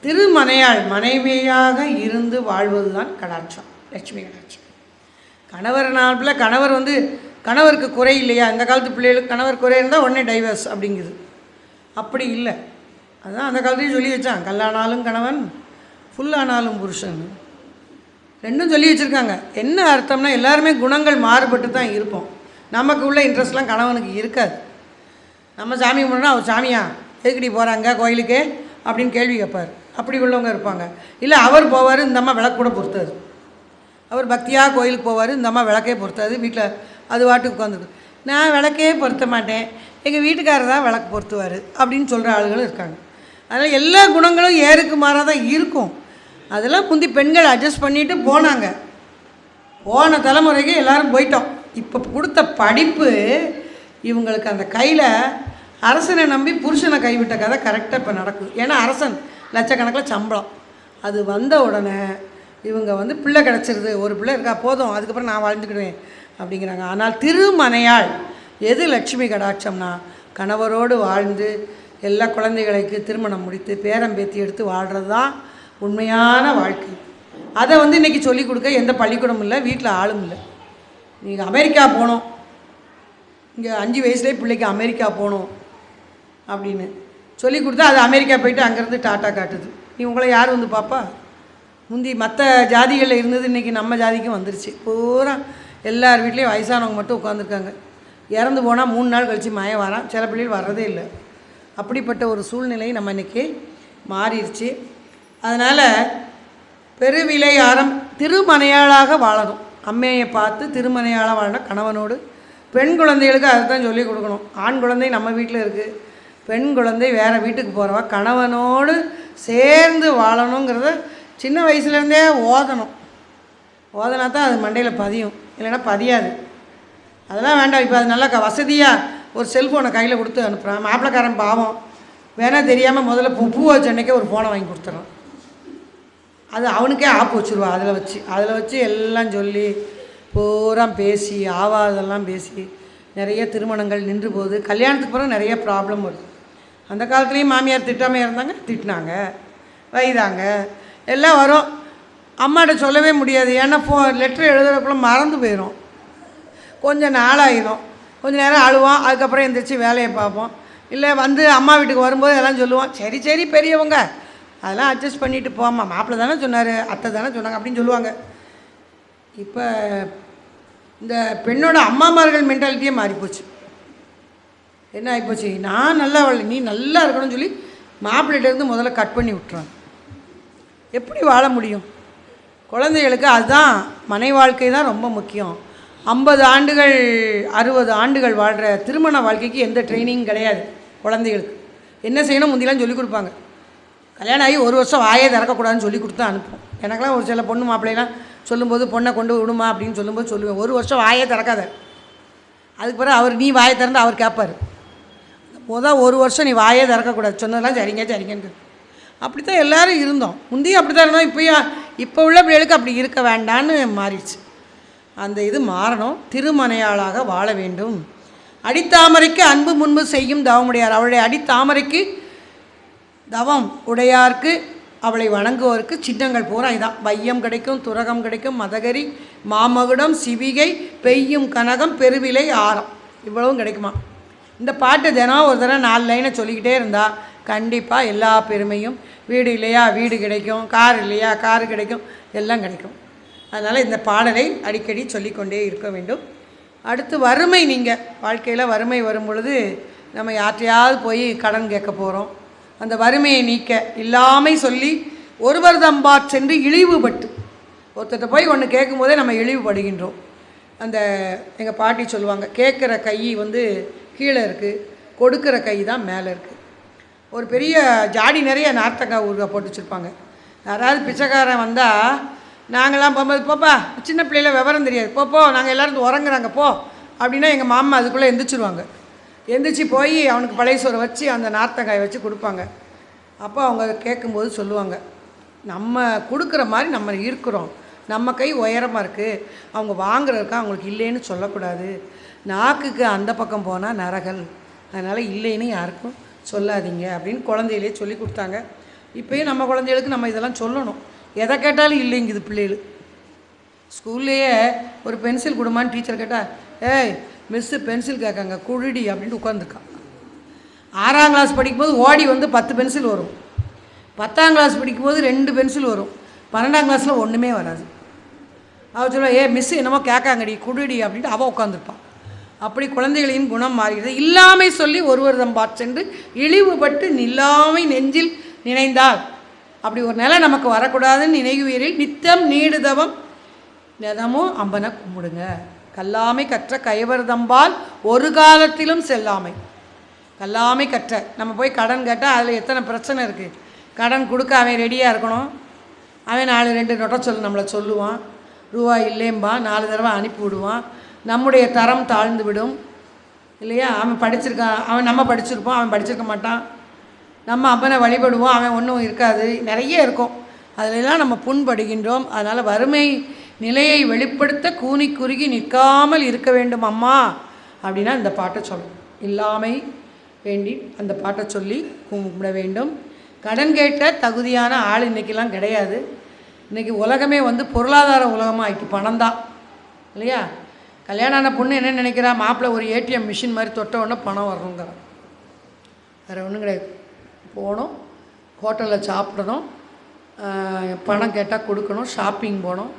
திருமனையாள் மனைவியாக இருந்து வாழ்வது தான் கடாட்சம், லட்சுமி கடாட்சம். கணவர்னால கணவர் கணவருக்கு குறை இல்லையா? இந்த காலத்து பிள்ளைகளுக்கு கணவர் குறை இருந்தால் உடனே டைவர்ஸ் அப்படிங்குது. அப்படி இல்லை. அதுதான் அந்த காலத்தையும் சொல்லி வச்சான். கல்லானாலும் கணவன், ஃபுல்லானாலும் புருஷன், ரெண்டும் சொல்லி வச்சுருக்காங்க. என்ன அர்த்தம்னா எல்லாருமே குணங்கள் மாறுபட்டு தான் இருப்போம். நமக்கு உள்ள இன்ட்ரெஸ்ட்லாம் கணவனுக்கு இருக்காது. நம்ம சாமி கும்பிட்றோன்னா அவர் சாமியா எதுக்கடி போகிறாங்க கோயிலுக்கு அப்படின்னு கேள்வி கேட்பார். அப்படி உள்ளவங்க இருப்பாங்க. இல்லை அவர் போவார், இந்த அம்மா விளக்கு கூட பொறுத்தாது. அவர் பக்தியாக கோயிலுக்கு போவார், இந்த அம்மா விளக்கே பொறுத்தாது, வீட்டில் அது வாட்டுக்கு உட்காந்துருக்கு. நான் விளக்கே பொருத்த மாட்டேன், எங்கள் வீட்டுக்காரர் தான் விளக்கு பொருத்துவார் அப்படின்னு சொல்கிற ஆளுகளும் இருக்காங்க. அதனால் எல்லா குணங்களும் ஏறுக்கு மாறாக தான் இருக்கும். அதெல்லாம் முந்தி பெண்கள் அட்ஜஸ்ட் பண்ணிட்டு போனாங்க. போன தலைமுறைக்கு எல்லோரும் போயிட்டோம். இப்போ கொடுத்த படிப்பு இவங்களுக்கு அந்த கையில் அரசனை நம்பி புருஷனை கைவிட்ட கதை கரெக்டாக இப்போ நடக்குது. ஏன்னா அரசன் லட்சக்கணக்கில் சம்பளம். அது வந்த உடனே இவங்க வந்து பிள்ளை கிடச்சிருது, ஒரு பிள்ளை இருக்கா போதும், அதுக்கப்புறம் நான் வாழ்ந்துக்கிடுவேன் அப்படிங்கிறாங்க. ஆனால் திருமனையாள் எது லட்சுமி கடாட்சம்னா, கணவரோடு வாழ்ந்து எல்லா குழந்தைகளுக்கு திருமணம் முடித்து பேரம் பேத்தி எடுத்து வாழ்கிறது தான் உண்மையான வாழ்க்கை. அதை வந்து இன்றைக்கி சொல்லிக் கொடுக்க எந்த பள்ளிக்கூடமும் இல்லை, வீட்டில் ஆளும் இல்லை. நீங்கள் அமெரிக்கா போகணும், இங்கே 5 வயசுலேயே பிள்ளைக்கு அமெரிக்கா போகணும் அப்படின்னு சொல்லி கொடுத்தா அது அமெரிக்கா போயிட்டு அங்கேருந்து டாட்டா காட்டுது. நீ உங்களை யார் வந்து பாப்பா? முந்தி மற்ற ஜாதிகளில் இருந்தது இன்றைக்கி நம்ம ஜாதிக்கும் வந்துருச்சு. பூரா எல்லார் வீட்லேயும் வயசானவங்க மட்டும் உட்காந்துருக்காங்க. இறந்து போனால் 3 நாள் கழித்து மயம் வரான், சில பிள்ளைகள் வர்றதே இல்லை. அப்படிப்பட்ட ஒரு சூழ்நிலை நம்ம இன்றைக்கி மாறிடுச்சு. அதனால் பெருவிலை ஆரம் திருமனையாளாக வாழணும். அம்மையை பார்த்து திருமனையாளாக வாழணும் கணவனோடு. பெண் குழந்தைகளுக்கு அதை தான் சொல்லிக் கொடுக்கணும். ஆண் குழந்தை நம்ம வீட்டில் இருக்குது, பெண் குழந்தை வேறு வீட்டுக்கு போகிறவா கணவனோடு சேர்ந்து வாழணுங்கிறத சின்ன வயசுலேருந்தே ஓதணும். ஓதனா தான் அது மண்டையில் பதியும், இல்லைன்னா பதியாது. அதெல்லாம் வேண்டாம். இப்போ அது நல்லா வசதியாக ஒரு செல்ஃபோனை கையில் கொடுத்து அனுப்புகிறான். மாப்பிள்ளைக்காரன் பாவம் வேணால் தெரியாமல் முதல்ல பூ வச்ச அன்னைக்கே ஒரு ஃபோனை வாங்கி கொடுத்துறான். அது அவனுக்கே ஆப்பு வச்சுருவா. அதில் வச்சு எல்லாம் சொல்லி பூரா பேசி ஆவாதெல்லாம் பேசி நிறைய திருமணங்கள் நின்று போகுது. கல்யாணத்துக்கு பிறகு நிறைய ப்ராப்ளம் வருது. அந்த காலத்துலேயும் மாமியார் திட்டாமல் இருந்தாங்க, திட்டினாங்க, வைதாங்க, எல்லாம் வரும். அம்மாட்ட சொல்லவே முடியாது, ஏன்னா லெட்ரு எழுதுறதுக்குள்ள மறந்து போயிடும். கொஞ்சம் நாளாயிடும், கொஞ்சம் நேரம் அழுவோம், அதுக்கப்புறம் எந்திரிச்சு வேலையை பார்ப்போம். இல்லை வந்து அம்மா வீட்டுக்கு வரும்போது எல்லாம் சொல்லுவோம், சரி சரி பெரியவங்க அதெல்லாம் அட்ஜஸ்ட் பண்ணிவிட்டு போம்மா, மாப்பிள்ளை தானே சொன்னார், அத்தை தானே சொன்னாங்க அப்படின்னு சொல்லுவாங்க. இப்போ இந்த பெண்ணோட அம்மாமார்கள் மென்டாலிட்டியே மாறிப்போச்சு. என்ன ஆகிப்போச்சு, நான் நல்லா வாழ நீ நல்லா இருக்கணும்னு சொல்லி மாப்பிள்ளையிலேருந்து முதல்ல கட் பண்ணி விட்டுறாங்க. எப்படி வாழ முடியும்? குழந்தைகளுக்கு அதுதான் மனை வாழ்க்கை தான் ரொம்ப முக்கியம். 50 ஆண்டுகள் 60 ஆண்டுகள் வாழ்கிற திருமண வாழ்க்கைக்கு எந்த ட்ரைனிங் கிடையாது. குழந்தைகளுக்கு என்ன செய்யணும் முந்திலாம் சொல்லிக் கொடுப்பாங்க. கல்யாணம் ஆகி 1 வருஷம் வாயே திறக்கக்கூடாதுன்னு சொல்லி கொடுத்து அனுப்பும். எனக்கெல்லாம் ஒரு சில பொண்ணு மாப்பிள்ளைலாம் சொல்லும்போது பொண்ணை கொண்டு விடுமா அப்படின்னு சொல்லும்போது சொல்லுவேன், 1 வருஷம் வாயே திறக்காத. அதுக்கு பிறகு அவர் நீ வாயை திறந்து அவர் கேட்பார். 1 வருஷம் நீ வாயே திறக்கக்கூடாது, சொன்னதெல்லாம் சரிங்க சரிங்கன்னு. அப்படி தான் எல்லோரும் இருந்தோம். முந்தையும் அப்படி தான் இருந்தோம். இப்போ உள்ள பிள்ளைகளுக்கு அப்படி இருக்க வேண்டான்னு மாறிடுச்சு. அந்த இது மாறணும். திருமனையாளாக வாழ வேண்டும். அடித்தாமரைக்கு அன்பு முன்பு செய்யும் தவமுடையார். அவளுடைய அடித்தாமரைக்கு தவம் உடையார்க்கு அவளை வணங்குவோருக்கு சின்னங்கள் பூரா இதான். வையம் கிடைக்கும், துரகம் கிடைக்கும், மதகரி, மாமகுடம், சிவிகை, பெய்யும் கனகம், பெருவிலை ஆரம், இவ்வளவும் கிடைக்குமா. இந்த பாட்டு தினம் ஒரு தடவை 4 லைனை சொல்லிக்கிட்டே இருந்தால் கண்டிப்பாக எல்லா பெருமையும், வீடு இல்லையா வீடு கிடைக்கும், கார் இல்லையா காரு கிடைக்கும், எல்லாம் கிடைக்கும். அதனால் இந்த பாடலை அடிக்கடி சொல்லிக்கொண்டே இருக்க வேண்டும். அடுத்து வறுமை. நீங்கள் வாழ்க்கையில் வறுமை வரும் பொழுது நம்ம யார்ட்டையாவது போய் கடன் கேட்க போகிறோம். அந்த வறுமையை நீக்க இல்லாமை சொல்லி ஒருவர் தம்பாற் சென்று இழிவுபட்டு ஒருத்தட்ட போய் ஒன்று கேட்கும்போதே நம்ம இழிவுபடுகின்றோம். அந்த எங்கள் பாட்டி சொல்லுவாங்க, கேட்குற கை வந்து கீழே இருக்குது, கொடுக்குற கை தான் மேலே இருக்குது. ஒரு பெரிய ஜாடி நிறைய நார்த்தக்காய் ஊறுகாய் போட்டு வச்சுருப்பாங்க. யாராவது பிச்சைக்காரன் வந்தால் நாங்களாம் போகும்போது, போப்பா சின்ன பிள்ளையில விவரம் தெரியாது, போப்போ நாங்கள் எல்லோரும் உறங்குறாங்க போ அப்படின்னா எங்கள் மாமா அதுக்குள்ளே எந்திரிச்சிருவாங்க. எந்திரிச்சு போய் அவனுக்கு பழைய சோறை வச்சு அந்த நார்த்தங்காயை வச்சு கொடுப்பாங்க. அப்போ அவங்க கேட்கும்போது சொல்லுவாங்க, நம்ம கொடுக்குற மாதிரி நம்ம இருக்கிறோம், நம்ம கை உயரமாக இருக்குது, அவங்க வாங்குறதுக்கா அவங்களுக்கு இல்லைன்னு சொல்லக்கூடாது, நாக்குக்கு அந்த பக்கம் போனால் நரகல், அதனால் இல்லைன்னு யாருக்கும் சொல்லாதீங்க அப்படின்னு குழந்தையிலே சொல்லி கொடுத்தாங்க. இப்போயும் நம்ம குழந்தைகளுக்கு நம்ம இதெல்லாம் சொல்லணும். எதை கேட்டாலும் இல்லைங்குது பிள்ளைகள். ஸ்கூல்லையே ஒரு பென்சில் கொடுமான்னு டீச்சர் கேட்டால், ஏய் மிஸ்ஸு பென்சில் கேட்காங்க குழிடி அப்படின்ட்டு உட்காந்துருக்கான். 6ஆம் கிளாஸ் படிக்கும்போது ஓடி வந்து 10 பென்சில் வரும், 10ஆம் கிளாஸ் படிக்கும்போது 2 பென்சில் வரும், 12ஆம் கிளாஸில் ஒன்றுமே வராது. அவள் சொல்லுவா, ஏ மிஸ்ஸு என்னமோ கேட்காங்கடி குடிடி அப்படின்ட்டு அவள் உட்காந்துருப்பான். அப்படி குழந்தைகளின் குணம் மாறுகிறது. இல்லாமை சொல்லி ஒருவர் தம்பாற் சென்று இழிவுபட்டு நில்லாமை நெஞ்சில் நினைந்தால், அப்படி ஒரு நிலை நமக்கு வரக்கூடாதுன்னு நினைவுயிரில் நித்தம் நீடுதவம் நிதமும் அம்பனை கும்பிடுங்க. கல்லாமை கற்ற கைவர் தம்பால் ஒரு காலத்திலும் செல்லாமை. கல்லாமை கற்ற நம்ம போய் கடன் கேட்டால் அதில் எத்தனை பிரச்சனை இருக்குது. கடன் கொடுக்க அவன் ரெடியாக இருக்கணும். அவன் 4-2 நொட்டை சொல்லு நம்மளை சொல்லுவான், ரூபா இல்லேம்பா 4 தடவை அனுப்பி விடுவான். நம்முடைய தரம் தாழ்ந்து விடும் இல்லையா. அவன் படிச்சிருக்கான், அவன் நம்ம படிச்சிருப்போம், அவன் படிச்சிருக்க மாட்டான். நம்ம அப்பனை வழிபடுவோம், அவன் ஒன்றும் இருக்காது, நிறைய இருக்கும். அதிலெல்லாம் நம்ம புண்படுகின்றோம். அதனால் வறுமை நிலையை வெளிப்படுத்த கூனி குறுகி நிற்காமல் இருக்க வேண்டும் அம்மா அப்படின்னா இந்த பாட்டை சொல்லணும். இல்லாமை வேண்டி அந்த பாட்டை சொல்லி கும்பிட வேண்டும். கடன் கேட்ட தகுதியான ஆள் இன்றைக்கெல்லாம் கிடையாது. இன்றைக்கி உலகமே பொருளாதார உலகமாக ஆகிட்டு, பணம் தான் இல்லையா? கல்யாணம் ஆன பொண்ணு என்ன நினைக்கிறா, மாப்பிள்ளை ஒரு ஏடிஎம் மிஷின் மாதிரி தொட்ட உடனே பணம் வரணுங்கிறான். வேறு ஒன்றும் கிடையாது. போகணும், ஹோட்டலில் சாப்பிடணும், பணம் கேட்டால் கொடுக்கணும், ஷாப்பிங் போகணும்,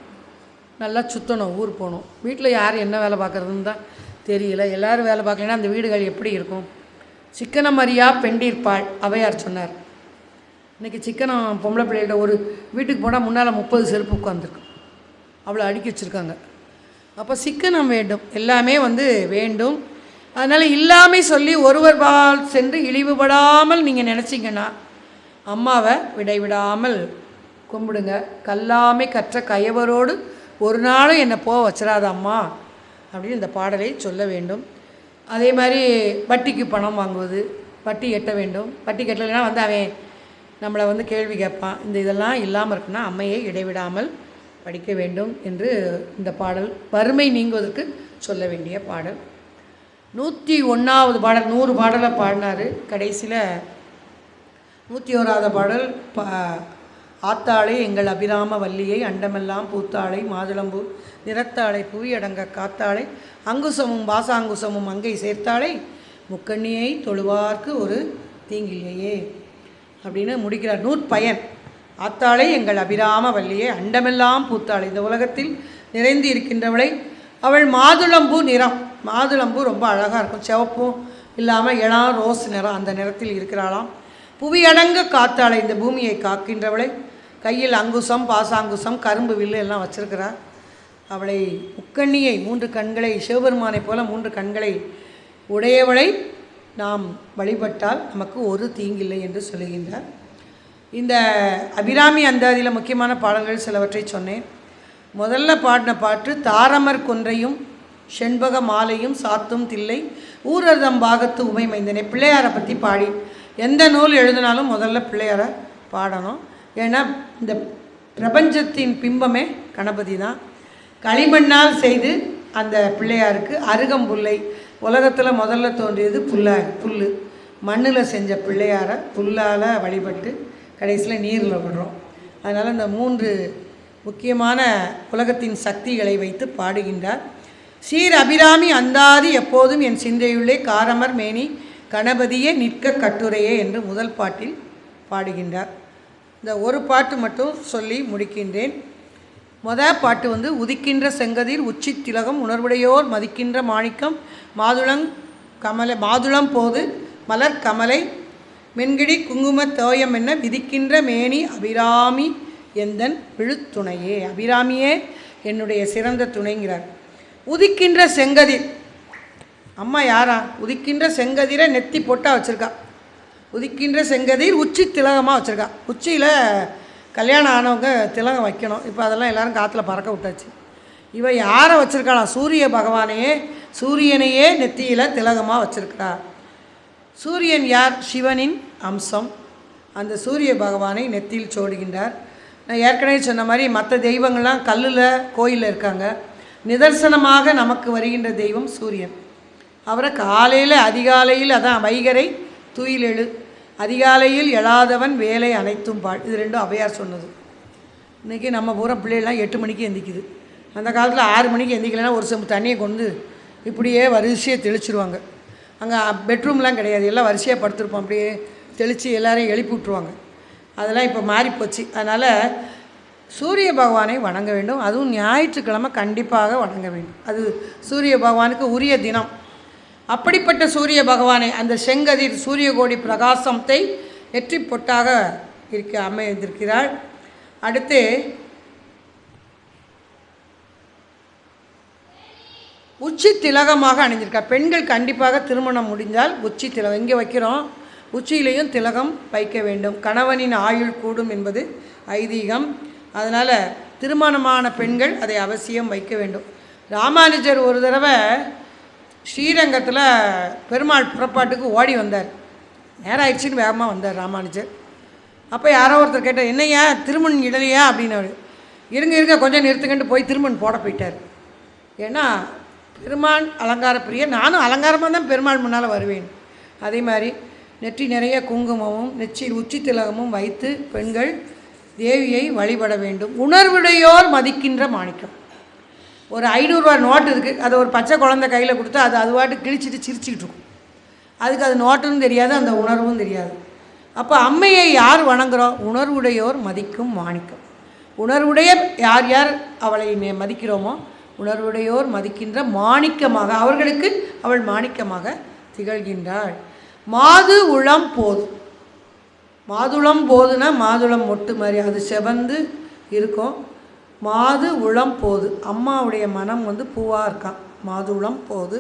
நல்லா சுற்றணும், ஊர் போகணும். வீட்டில் யார் என்ன வேலை பார்க்குறதுன்னு தான் தெரியல. எல்லோரும் வேலை பார்க்கலன்னா அந்த வீடுகள் எப்படி இருக்கும்? சிக்கனம் அறியா பெண்டிருப்பாள் அவையார் சொன்னார். இன்றைக்கி சிக்கனம் பொம்பளை பிள்ளைகிட்ட ஒரு வீட்டுக்கு போனால் முன்னால் 30 செருப்பு உட்காந்துருக்கு, அவ்வளோ அடுக்கி வச்சுருக்காங்க. அப்போ சிக்கனம் வேண்டும், எல்லாமே வேண்டும். அதனால் இல்லாமல் சொல்லி ஒருவர் பால் சென்று இழிவுபடாமல் நீங்கள் நினச்சிங்கன்னா அம்மாவை விடைவிடாமல் கும்பிடுங்க. கல்லாமை கற்ற கயவரோடு ஒரு நாளும் என்னை வச்சிடாத அம்மா அப்படின்னு இந்த பாடலை சொல்ல வேண்டும். அதே மாதிரி வட்டிக்கு பணம் வாங்குவது, வட்டி கட்ட வேண்டும். வட்டி கட்டலைன்னா அவன் நம்மளை கேள்வி கேட்பான். இதெல்லாம் இல்லாமல் இருக்குன்னா அம்மையை இடைவிடாமல் படிக்க வேண்டும் என்று இந்த பாடல் வறுமை நீங்குவதற்கு சொல்ல வேண்டிய பாடல். 101வது பாடல். 100 பாடலை பாடினார். கடைசியில் 101வது பாடல் ஆத்தாளை எங்கள் அபிராம வல்லியை அண்டமெல்லாம் பூத்தாளை மாதுளம்பூ நிறத்தாளை புவியடங்க காத்தாளை அங்குசமும் பாசாங்குசமும் அங்கை சேர்த்தாளை முக்கண்ணியை தொழுவார்க்கு ஒரு தீங்கில்லையே அப்படின்னு முடிக்கிறார். நூற்பயன். ஆத்தாளை எங்கள் அபிராம வல்லியை அண்டமெல்லாம் பூத்தாளை, இந்த உலகத்தில் நிறைந்து இருக்கின்றவளை, அவள் மாதுளம்பூ நிறம். மாதுளம்பூ ரொம்ப அழகாக இருக்கும், சிவப்பும் இல்லாமல் இளம் ரோஸ் நிறம், அந்த நிறத்தில் இருக்கிறாளாம். புவியடங்க காத்தாளை, இந்த பூமியை காக்கின்றவளை, கையில் அங்குசம் பாசாங்குசம் கரும்பு வில்லு எல்லாம் வச்சிருக்கிறார். அவளை முக்கண்ணியை 3 கண்களை, சிவபெருமானை போல 3 கண்களை உடையவளை நாம் வழிபட்டால் நமக்கு ஒரு தீங்கில்லை என்று சொல்லுகின்றார். இந்த அபிராமி அந்தாதியில் முக்கியமான பாடல்கள் சிலவற்றை சொன்னேன். முதல்ல பாடின பாட்டு தாரமர் கொன்றையும் செண்பக மாலையும் சாத்தும் தில்லை ஊரர்தம் பாகத்து உமை மைந்தனை. பிள்ளையாரை பற்றி பாடி எந்த நூல் எழுதினாலும் முதல்ல பிள்ளையாரை பாடணும். ஏன்னா இந்த பிரபஞ்சத்தின் பிம்பமே கணபதி தான். களிமண்ணால் செய்து அந்த பிள்ளையாருக்கு அருகம்புல்லை, உலகத்தில் முதல்ல தோன்றியது புல், மண்ணில் செஞ்ச பிள்ளையாரை புல்லால் வழிபட்டு கடைசியில் நீரில் விடுறோம். அதனால் இந்த 3 முக்கியமான உலகத்தின் சக்திகளை வைத்து பாடுகின்றார். சீர் அபிராமி அந்தாதி எப்போதும் என் சிந்தையுள்ளே காரமர் மேனி கணபதியே நிற்க கட்டுரையே என்று முதல் பாட்டில் பாடுகின்றார். இந்த ஒரு பாட்டு மட்டும் சொல்லி முடிக்கின்றேன். முதல் பாட்டு உதிக்கின்ற செங்கதிர் உச்சி திலகம் உணர்வுடையோர் மதிக்கின்ற மாணிக்கம் மாதுளம் போது மலர் கமலை மென்கிடி குங்கும தோயம் என்ன விதிக்கின்ற மேனி அபிராமி எந்தன் விழுத்துணையே. அபிராமியே என்னுடைய சிறந்த துணைங்கிறார். உதிக்கின்ற செங்கதிர், அம்மா யாரா? உதிக்கின்ற செங்கதிரை நெத்தி பொட்டாக வச்சுருக்கா. உதிக்கின்ற செங்கதிர் உச்சி திலகமாக வச்சுருக்கா. உச்சியில் கல்யாணம் ஆனவங்க திலகம் வைக்கணும். இப்போ அதெல்லாம் எல்லோரும் காற்றுல பறக்க விட்டாச்சு. இவ யாரை வச்சுருக்காளாம்? சூரிய பகவானையே, சூரியனையே நெத்தியில் திலகமாக வச்சுருக்கா. சூரியன் யார்? சிவனின் அம்சம். அந்த சூரிய பகவானை நெத்தியில் சோடுகின்றார். நான் ஏற்கனவே சொன்ன மாதிரி மற்ற தெய்வங்கள்லாம் கல்லில் கோயிலில் இருக்காங்க. நிதர்சனமாக நமக்கு வருகின்ற தெய்வம் சூரியன். அவரை காலையில் அதிகாலையில், அதான் வைகரை துயிலெழு அதிகாலையில் எழாதவன் வேலை அனைத்தும் பாள், இது 2 அவையார் சொன்னது. இன்றைக்கி நம்ம பூரா பிள்ளைகள்லாம் 8 மணிக்கு எந்திக்குது. அந்த காலத்தில் 6 மணிக்கு எந்திக்கலைன்னா ஒரு செம்பு தண்ணியை கொண்டு இப்படியே வரிசையை தெளிச்சிருவாங்க. அங்கே பெட்ரூம்லாம் கிடையாது, எல்லாம் வரிசையாக படுத்துருப்போம். அப்படியே தெளித்து எல்லோரையும் எழுப்பி விட்ருவாங்க. அதெல்லாம் இப்போ மாறிப்போச்சு. அதனால் சூரிய பகவானை வணங்க வேண்டும். அதுவும் ஞாயிற்றுக்கிழமை கண்டிப்பாக வணங்க வேண்டும். அது சூரிய பகவானுக்கு உரிய தினம். அப்படிப்பட்ட சூரிய பகவானை, அந்த செங்கதிர் சூரிய கோடி பிரகாசத்தை நெற்றி பொட்டாக அமைந்திருக்கிறாள். அடுத்து உச்சி திலகமாக அணிஞ்சிருக்கார். பெண்கள் கண்டிப்பாக திருமணம் முடிந்தால் உச்சி திலகம் இங்கே வைக்கிறோம். உச்சியிலையும் திலகம் வைக்க வேண்டும். கணவனின் ஆயுள் கூடும் என்பது ஐதீகம். அதனால் திருமணமான பெண்கள் அதை அவசியம் வைக்க வேண்டும். ராமானுஜர் ஒரு தடவை ஸ்ரீரங்கத்தில் பெருமாள் புறப்பாட்டுக்கு ஓடி வந்தார். நேரம் ஆயிடுச்சுன்னு வேகமாக வந்தார் ராமானுஜர். அப்போ யாரோ ஒருத்தர் கேட்டார், என்னையா திருமண் இடலையா அப்படின்னாரு. இருங்க கொஞ்சம் நிறுத்துங்கன்ட்டு போய் திருமண் போட போயிட்டார். ஏன்னா பெருமாள் அலங்கார பிரியர், நானும் அலங்காரமாக தான் பெருமாள் முன்னால் வருவேன். அதே மாதிரி நெற்றி நிறைய குங்குமமும் நெற்றியில் உச்சி திலகமும் வைத்து பெண்கள் தேவியை வழிபட வேண்டும். உணர்வுடையோர் மதிக்கின்ற மாணிக்கம். ஒரு 500 ரூபா நோட்டு இருக்குது, அதை ஒரு பச்சை குழந்தை கையில் கொடுத்தா அது அதுவாட்டு கிழிச்சிட்டு சிரிச்சுக்கிட்டு இருக்கும். அதுக்கு அது நோட்டுன்னு தெரியாது, அந்த உணர்வும் தெரியாது. அப்போ அம்மையை யார் வணங்குகிறோம்? உணர்வுடையோர் மதிக்கும் மாணிக்கம். உணர்வுடைய யார் யார் அவளை மதிக்கிறோமோ உணர்வுடையோர் மதிக்கின்ற மாணிக்கமாக, அவர்களுக்கு அவள் மாணிக்கமாக திகழ்கின்றாள். மாது உளம் போது. மாதுளம் போதுன்னா மாதுளம் மொட்டு மாதிரி அது செவந்து இருக்கும். மாது உளம் போது, அம்மாவுடைய மனம் பூவாக இருக்கான். மாதுளம் போது.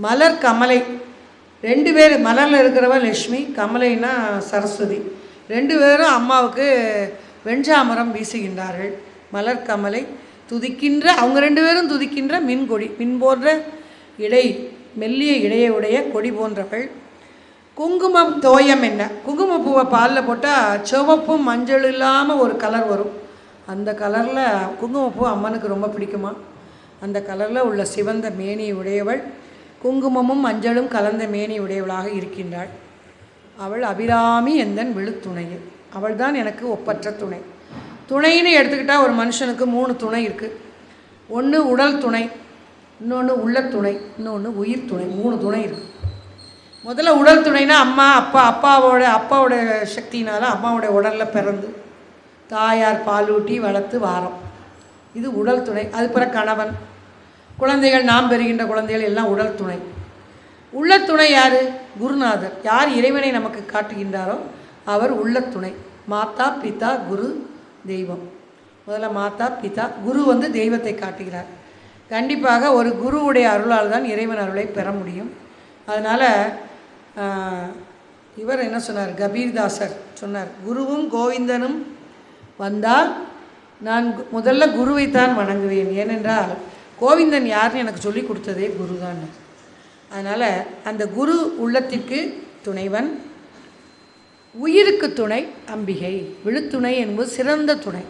மலர் கமலை, 2 பேர், மலரில் இருக்கிறவ லக்ஷ்மி, கமலைன்னா சரஸ்வதி. 2 பேரும் அம்மாவுக்கு வெஞ்சாமரம் வீசுகின்றார்கள். மலர் கமலை துதிக்கின்ற, அவங்க 2 பேரும் துதிக்கின்ற மின்கொடி, மின் போன்ற இடை, மெல்லிய இடையுடைய கொடி போன்றவள். குங்குமம் தோயம் என்ன, குங்குமப்பூவை பாலில் போட்டால் சிவப்பும் மஞ்சள் இல்லாமல் ஒரு கலர் வரும். அந்த கலரில் குங்குமப்பூ அம்மனுக்கு ரொம்ப பிடிக்குமா. அந்த கலரில் உள்ள சிவந்த மேனி உடையவள், குங்குமமும் மஞ்சளும் கலந்த மேனி உடையவளாக இருக்கின்றாள். அவள் அபிராமி எந்தன் விழுத்துணையே. அவள் தான் எனக்கு ஒப்பற்ற துணை. துணைன்னு எடுத்துக்கிட்டால் ஒரு மனுஷனுக்கு 3 துணை இருக்குது. ஒன்று உடல் துணை, இன்னொன்று உள்ள துணை, இன்னொன்று உயிர் துணை. 3 துணை இருக்குது. முதல்ல உடல் துணைனா அம்மா அப்பா. அப்பாவோட சக்தினால் அம்மாவோட உடலில் பிறந்து தாயார் பாலூட்டி வளர்த்து வாரம், இது உடல் துணை. அது பிறகு கணவன், குழந்தைகள், நாம் பெறுகின்ற குழந்தைகள் எல்லாம் உடல் துணை. உள்ள துணை யார்? குருநாதர். யார் இறைவனை நமக்கு காட்டுகின்றாரோ அவர் உள்ள துணை. மாதா பிதா குரு தெய்வம். முதல்ல மாதா பிதா, குரு தெய்வத்தை காட்டுகிறார். கண்டிப்பாக ஒரு குருவுடைய அருளால் தான் இறைவன் அருளை பெற முடியும். அதனால் இவர் என்ன சொன்னார்? கபீர்தாசர் சொன்னார், குருவும் கோவிந்தனும் வந்தால் நான் முதல்ல குருவைத்தான் வணங்குவேன். ஏனென்றால் கோவிந்தன் யாருன்னு எனக்கு சொல்லி கொடுத்ததே குரு தான். அதனால் அந்த குரு உள்ளத்திற்கு துணைவன், உயிருக்கு துணை அம்பிகை. விழுத்துணை என்பது சிறந்த துணை.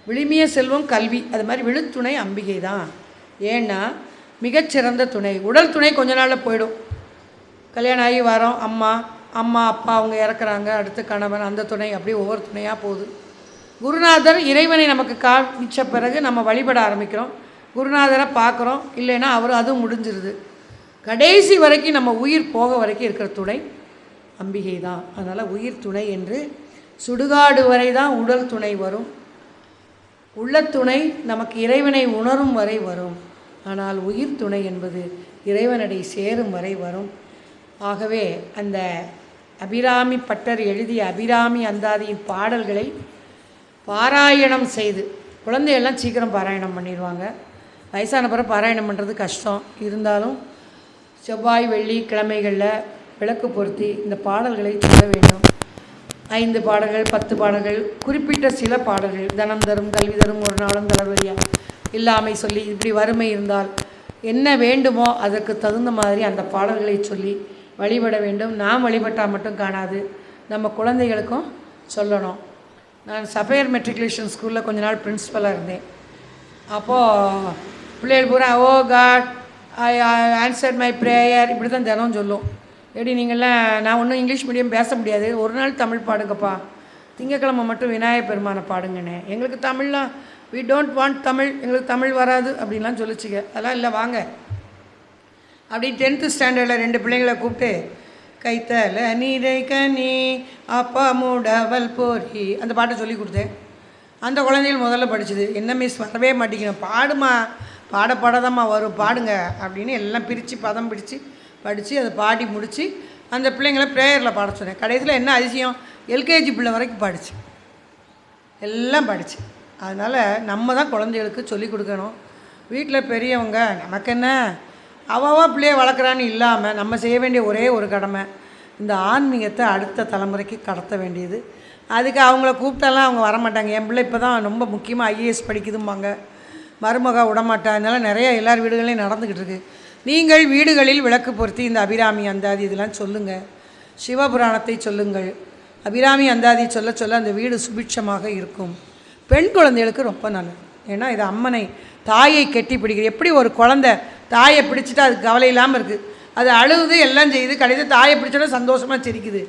விழுமிய செல்வம் கல்வி, அது மாதிரி விழுத்துணை அம்பிகை தான். ஏன்னா மிகச்சிறந்த துணை. உடல் துணை கொஞ்ச நாளில் போயிடும். கல்யாணம் ஆகி வரோம், அம்மா அப்பா அவங்க இறக்குறாங்க, அடுத்து கணவன், அந்த துணை, அப்படியே ஒவ்வொரு துணையாக போகுது. குருநாதர் இறைவனை நமக்கு காமிச்ச பிறகு நம்ம வழிபட ஆரம்பிக்கிறோம். குருநாதரை பார்க்குறோம், இல்லைன்னா அதுவும் முடிஞ்சிருது. கடைசி வரைக்கும் நம்ம உயிர் போக வரைக்கும் இருக்கிற துணை அம்பிகை தான். அதனால் உயிர் துணை என்று சுடுகாடு வரை தான் உடல் துணை வரும். உள்ள துணை நமக்கு இறைவனை உணரும் வரை வரும். ஆனால் உயிர் துணை என்பது இறைவனடை சேரும் வரை வரும். ஆகவே அந்த அபிராமி பட்டர் எழுதிய அபிராமி அந்தாதியின் பாடல்களை பாராயணம் செய்து, குழந்தையெல்லாம் சீக்கிரம் பாராயணம் பண்ணிடுவாங்க. வயசான பிறகு பாராயணம் பண்ணுறது கஷ்டம். இருந்தாலும் செவ்வாய் வெள்ளி கிழமைகளில் விளக்கு பொருத்தி இந்த பாடல்களை சொல்ல வேண்டும். 5 பாடல்கள் 10 பாடல்கள், குறிப்பிட்ட சில பாடல்கள், தனம் தரும் கல்வி தரும் ஒரு நாளும் தளர்வரியா இல்லாமை சொல்லி, இப்படி வறுமை இருந்தால் என்ன வேண்டுமோ அதற்கு தகுந்த மாதிரி அந்த பாடல்களை சொல்லி வழிபட வேண்டும். நாம் வழிபட்டால் மட்டும் காணாது, நம்ம குழந்தைகளுக்கும் சொல்லணும். நான் சபையர் மெட்ரிகுலேஷன் ஸ்கூலில் கொஞ்ச நாள் பிரின்ஸிபலாக இருந்தேன். அப்போது பிள்ளைகள் பூரா oh God I answer my prayer இப்படி தான் தினம் சொல்லும். எப்படி நீங்கள்லாம், நான் ஒன்றும் இங்கிலீஷ் மீடியம் பேச முடியாது, ஒரு நாள் தமிழ் பாடுங்கப்பா, திங்கக்கிழமை மட்டும் விநாயகர் பெருமானை பாடுங்கண்ணே, எங்களுக்கு தமிழ்லாம் வி டோன்ட் வாண்ட் தமிழ், எங்களுக்கு தமிழ் வராது அப்படின்லாம் சொல்லிச்சுங்க. அதெல்லாம் இல்லை, வாங்க அப்படி 10th ஸ்டாண்டர்டில் 2 பிள்ளைங்களை கூப்பிட்டு கைத்தல நீரை கனி அப்பா மூடவல் போரி அந்த பாட்டை சொல்லி கொடுத்தேன். அந்த குழந்தைகள் முதல்ல படிச்சுது. என்ன மிஸ் வரவே மாட்டேங்கிறோம், பாடுமா, பாடதாம்மா வரும், பாடுங்க அப்படின்னு எல்லாம் பிரித்து பதம் பிடிச்சி படித்து அதை பாடி முடித்து அந்த பிள்ளைங்களை ப்ரேயரில் பாட சொன்னேன். கடைசியில் என்ன அதிசயம், எல்கேஜி பிள்ளை வரைக்கும் பாடிச்சு, எல்லாம் பாடிச்சு. அதனால் நம்ம தான் குழந்தைகளுக்கு சொல்லிக் கொடுக்கணும். வீட்டில் பெரியவங்க நமக்கு என்ன அவாவா பிள்ளையை வளர்க்குறான்னு இல்லாமல் நம்ம செய்ய வேண்டிய ஒரே ஒரு கடமை இந்த ஆன்மீகத்தை அடுத்த தலைமுறைக்கு கடத்த வேண்டியது. அதுக்கு அவங்கள கூப்பிட்டாலாம் அவங்க வரமாட்டாங்க. என் பிள்ளை இப்போ தான் ரொம்ப முக்கியமாக ஐஏஎஸ் படிக்குதும்பாங்க, மருமக விடமாட்டா. அதனால் நிறைய எல்லார் வீடுகளையும் நடந்துக்கிட்டு இருக்குது. நீங்கள் வீடுகளில் விளக்கு பொருத்தி இந்த அபிராமி அந்தாதி இதெல்லாம் சொல்லுங்கள், சிவபுராணத்தை சொல்லுங்கள், அபிராமி அந்தாதி சொல்ல சொல்ல அந்த வீடு சுபிட்சமாக இருக்கும். பெண் குழந்தைகளுக்கு ரொம்ப நல்லது. ஏன்னா இது அம்மனை தாயை கெட்டி பிடிக்கிறது. எப்படி ஒரு குழந்தை தாயை பிடிச்சிட்டு அதுக்கு கவலை இல்லாமல் இருக்குது, அது அழுகுது எல்லாம் செய்யுது, கடைசியில் தாயை பிடிச்சோட சந்தோஷமாக சிரிக்குது.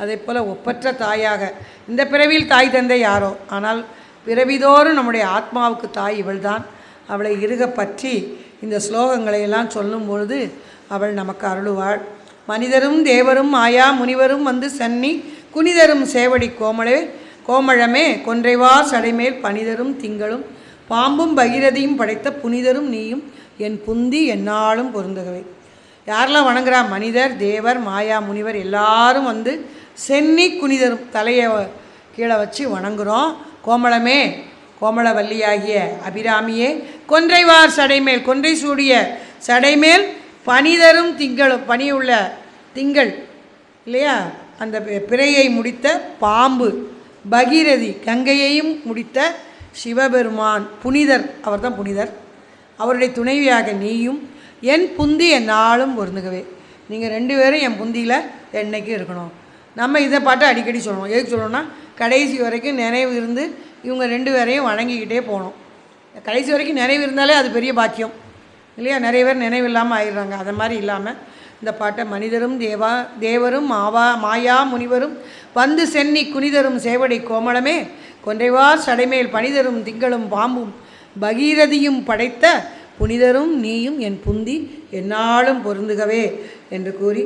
அதே போல் ஒப்பற்ற தாயாக இந்த பிறவியில் தாய் தந்தை யாரோ, ஆனால் பிறவிதோறும் நம்முடைய ஆத்மாவுக்கு தாய் இவள்தான். அவளை இறுக பற்றி இந்த ஸ்லோகங்களையெல்லாம் சொல்லும் பொழுது அவள் நமக்கு அருளுவாள். மனிதரும் தேவரும் மாயா முனிவரும் வந்து சன்னி குனிதரும் சேவடி கோமளமே கொன்றைவார் சடைமேல் பனிதரும் திங்களும் பாம்பும் பகிரதியும் படைத்த புனிதரும் நீயும் என் புந்தி எந்நாளும் பொருந்தகவே. யாரெல்லாம் வணங்குறா? மனிதர், தேவர், மாயா முனிவர் எல்லாரும் வந்து சென்னி குனிதரும் தலையை கீழே வச்சு வணங்குகிறோம். கோமளமே, கோமளவல்லியாகிய அபிராமியே, கொன்றைவார் சடைமேல், கொன்றை சூடிய சடைமேல் பனிதரும் திங்களும், பனியுள்ள திங்கள் இல்லையா, அந்த பிறையை முடித்த பாம்பு, பகீரதி கங்கையையும் முடித்த சிவபெருமான், புனிதர், அவர் தான் புனிதர், அவருடைய துணைவியாக நீயும் என் புந்தி எந்நாளும் பொருந்துகவே. நீங்கள் 2 பேரும் என் புந்தியில் என்னைக்கும் இருக்கணும். நம்ம இதை பாட்டு அடிக்கடி சொல்லணும். எதுக்கு சொல்லணும்னா, கடைசி வரைக்கும் நினைவு இருந்து இவங்க 2 பேரையும் வணங்கிக்கிட்டே போகணும். கடைசி வரைக்கும் நினைவு இருந்தாலே அது பெரிய பாக்கியம் இல்லையா? நிறைய பேர் நினைவு இல்லாமல் ஆயிடுறாங்க. அதை மாதிரி இல்லாமல் இந்த பாட்டை மனிதரும் தேவரும் மாயா முனிவரும் வந்து சென்னி குனிதரும் சேவடி கோமளமே கொன்றைவார் சடைமேல் பனிதரும் திங்களும் பாம்பும் பகீரதியும் படைத்த புனிதரும் நீயும் என் புந்தி எந்நாளும் பொருந்துகவே என்று கூறி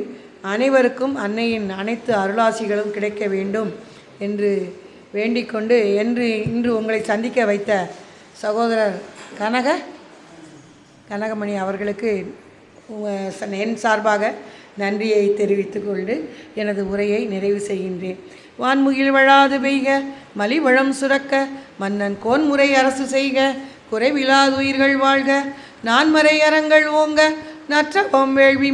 அனைவருக்கும் அன்னையின் அனைத்து அருளாசிகளும் கிடைக்க வேண்டும் என்று வேண்டிக்கொண்டு இன்று உங்களை சந்திக்க வைத்த சகோதரர் கனகமணி அவர்களுக்கு என் சார்பாக நன்றியை தெரிவித்துக் கொண்டு எனது உரையை நிறைவு செய்கின்றேன். வான்முகில் வழாது பெய்க, மலிவளம் சுரக்க, மன்னன் கோன்முறை அரசு செய்க, குறைவிலாதுயிர்கள் வாழ்க, நான்மறை அறங்கள் ஓங்க, நற்றவம் வேள்வி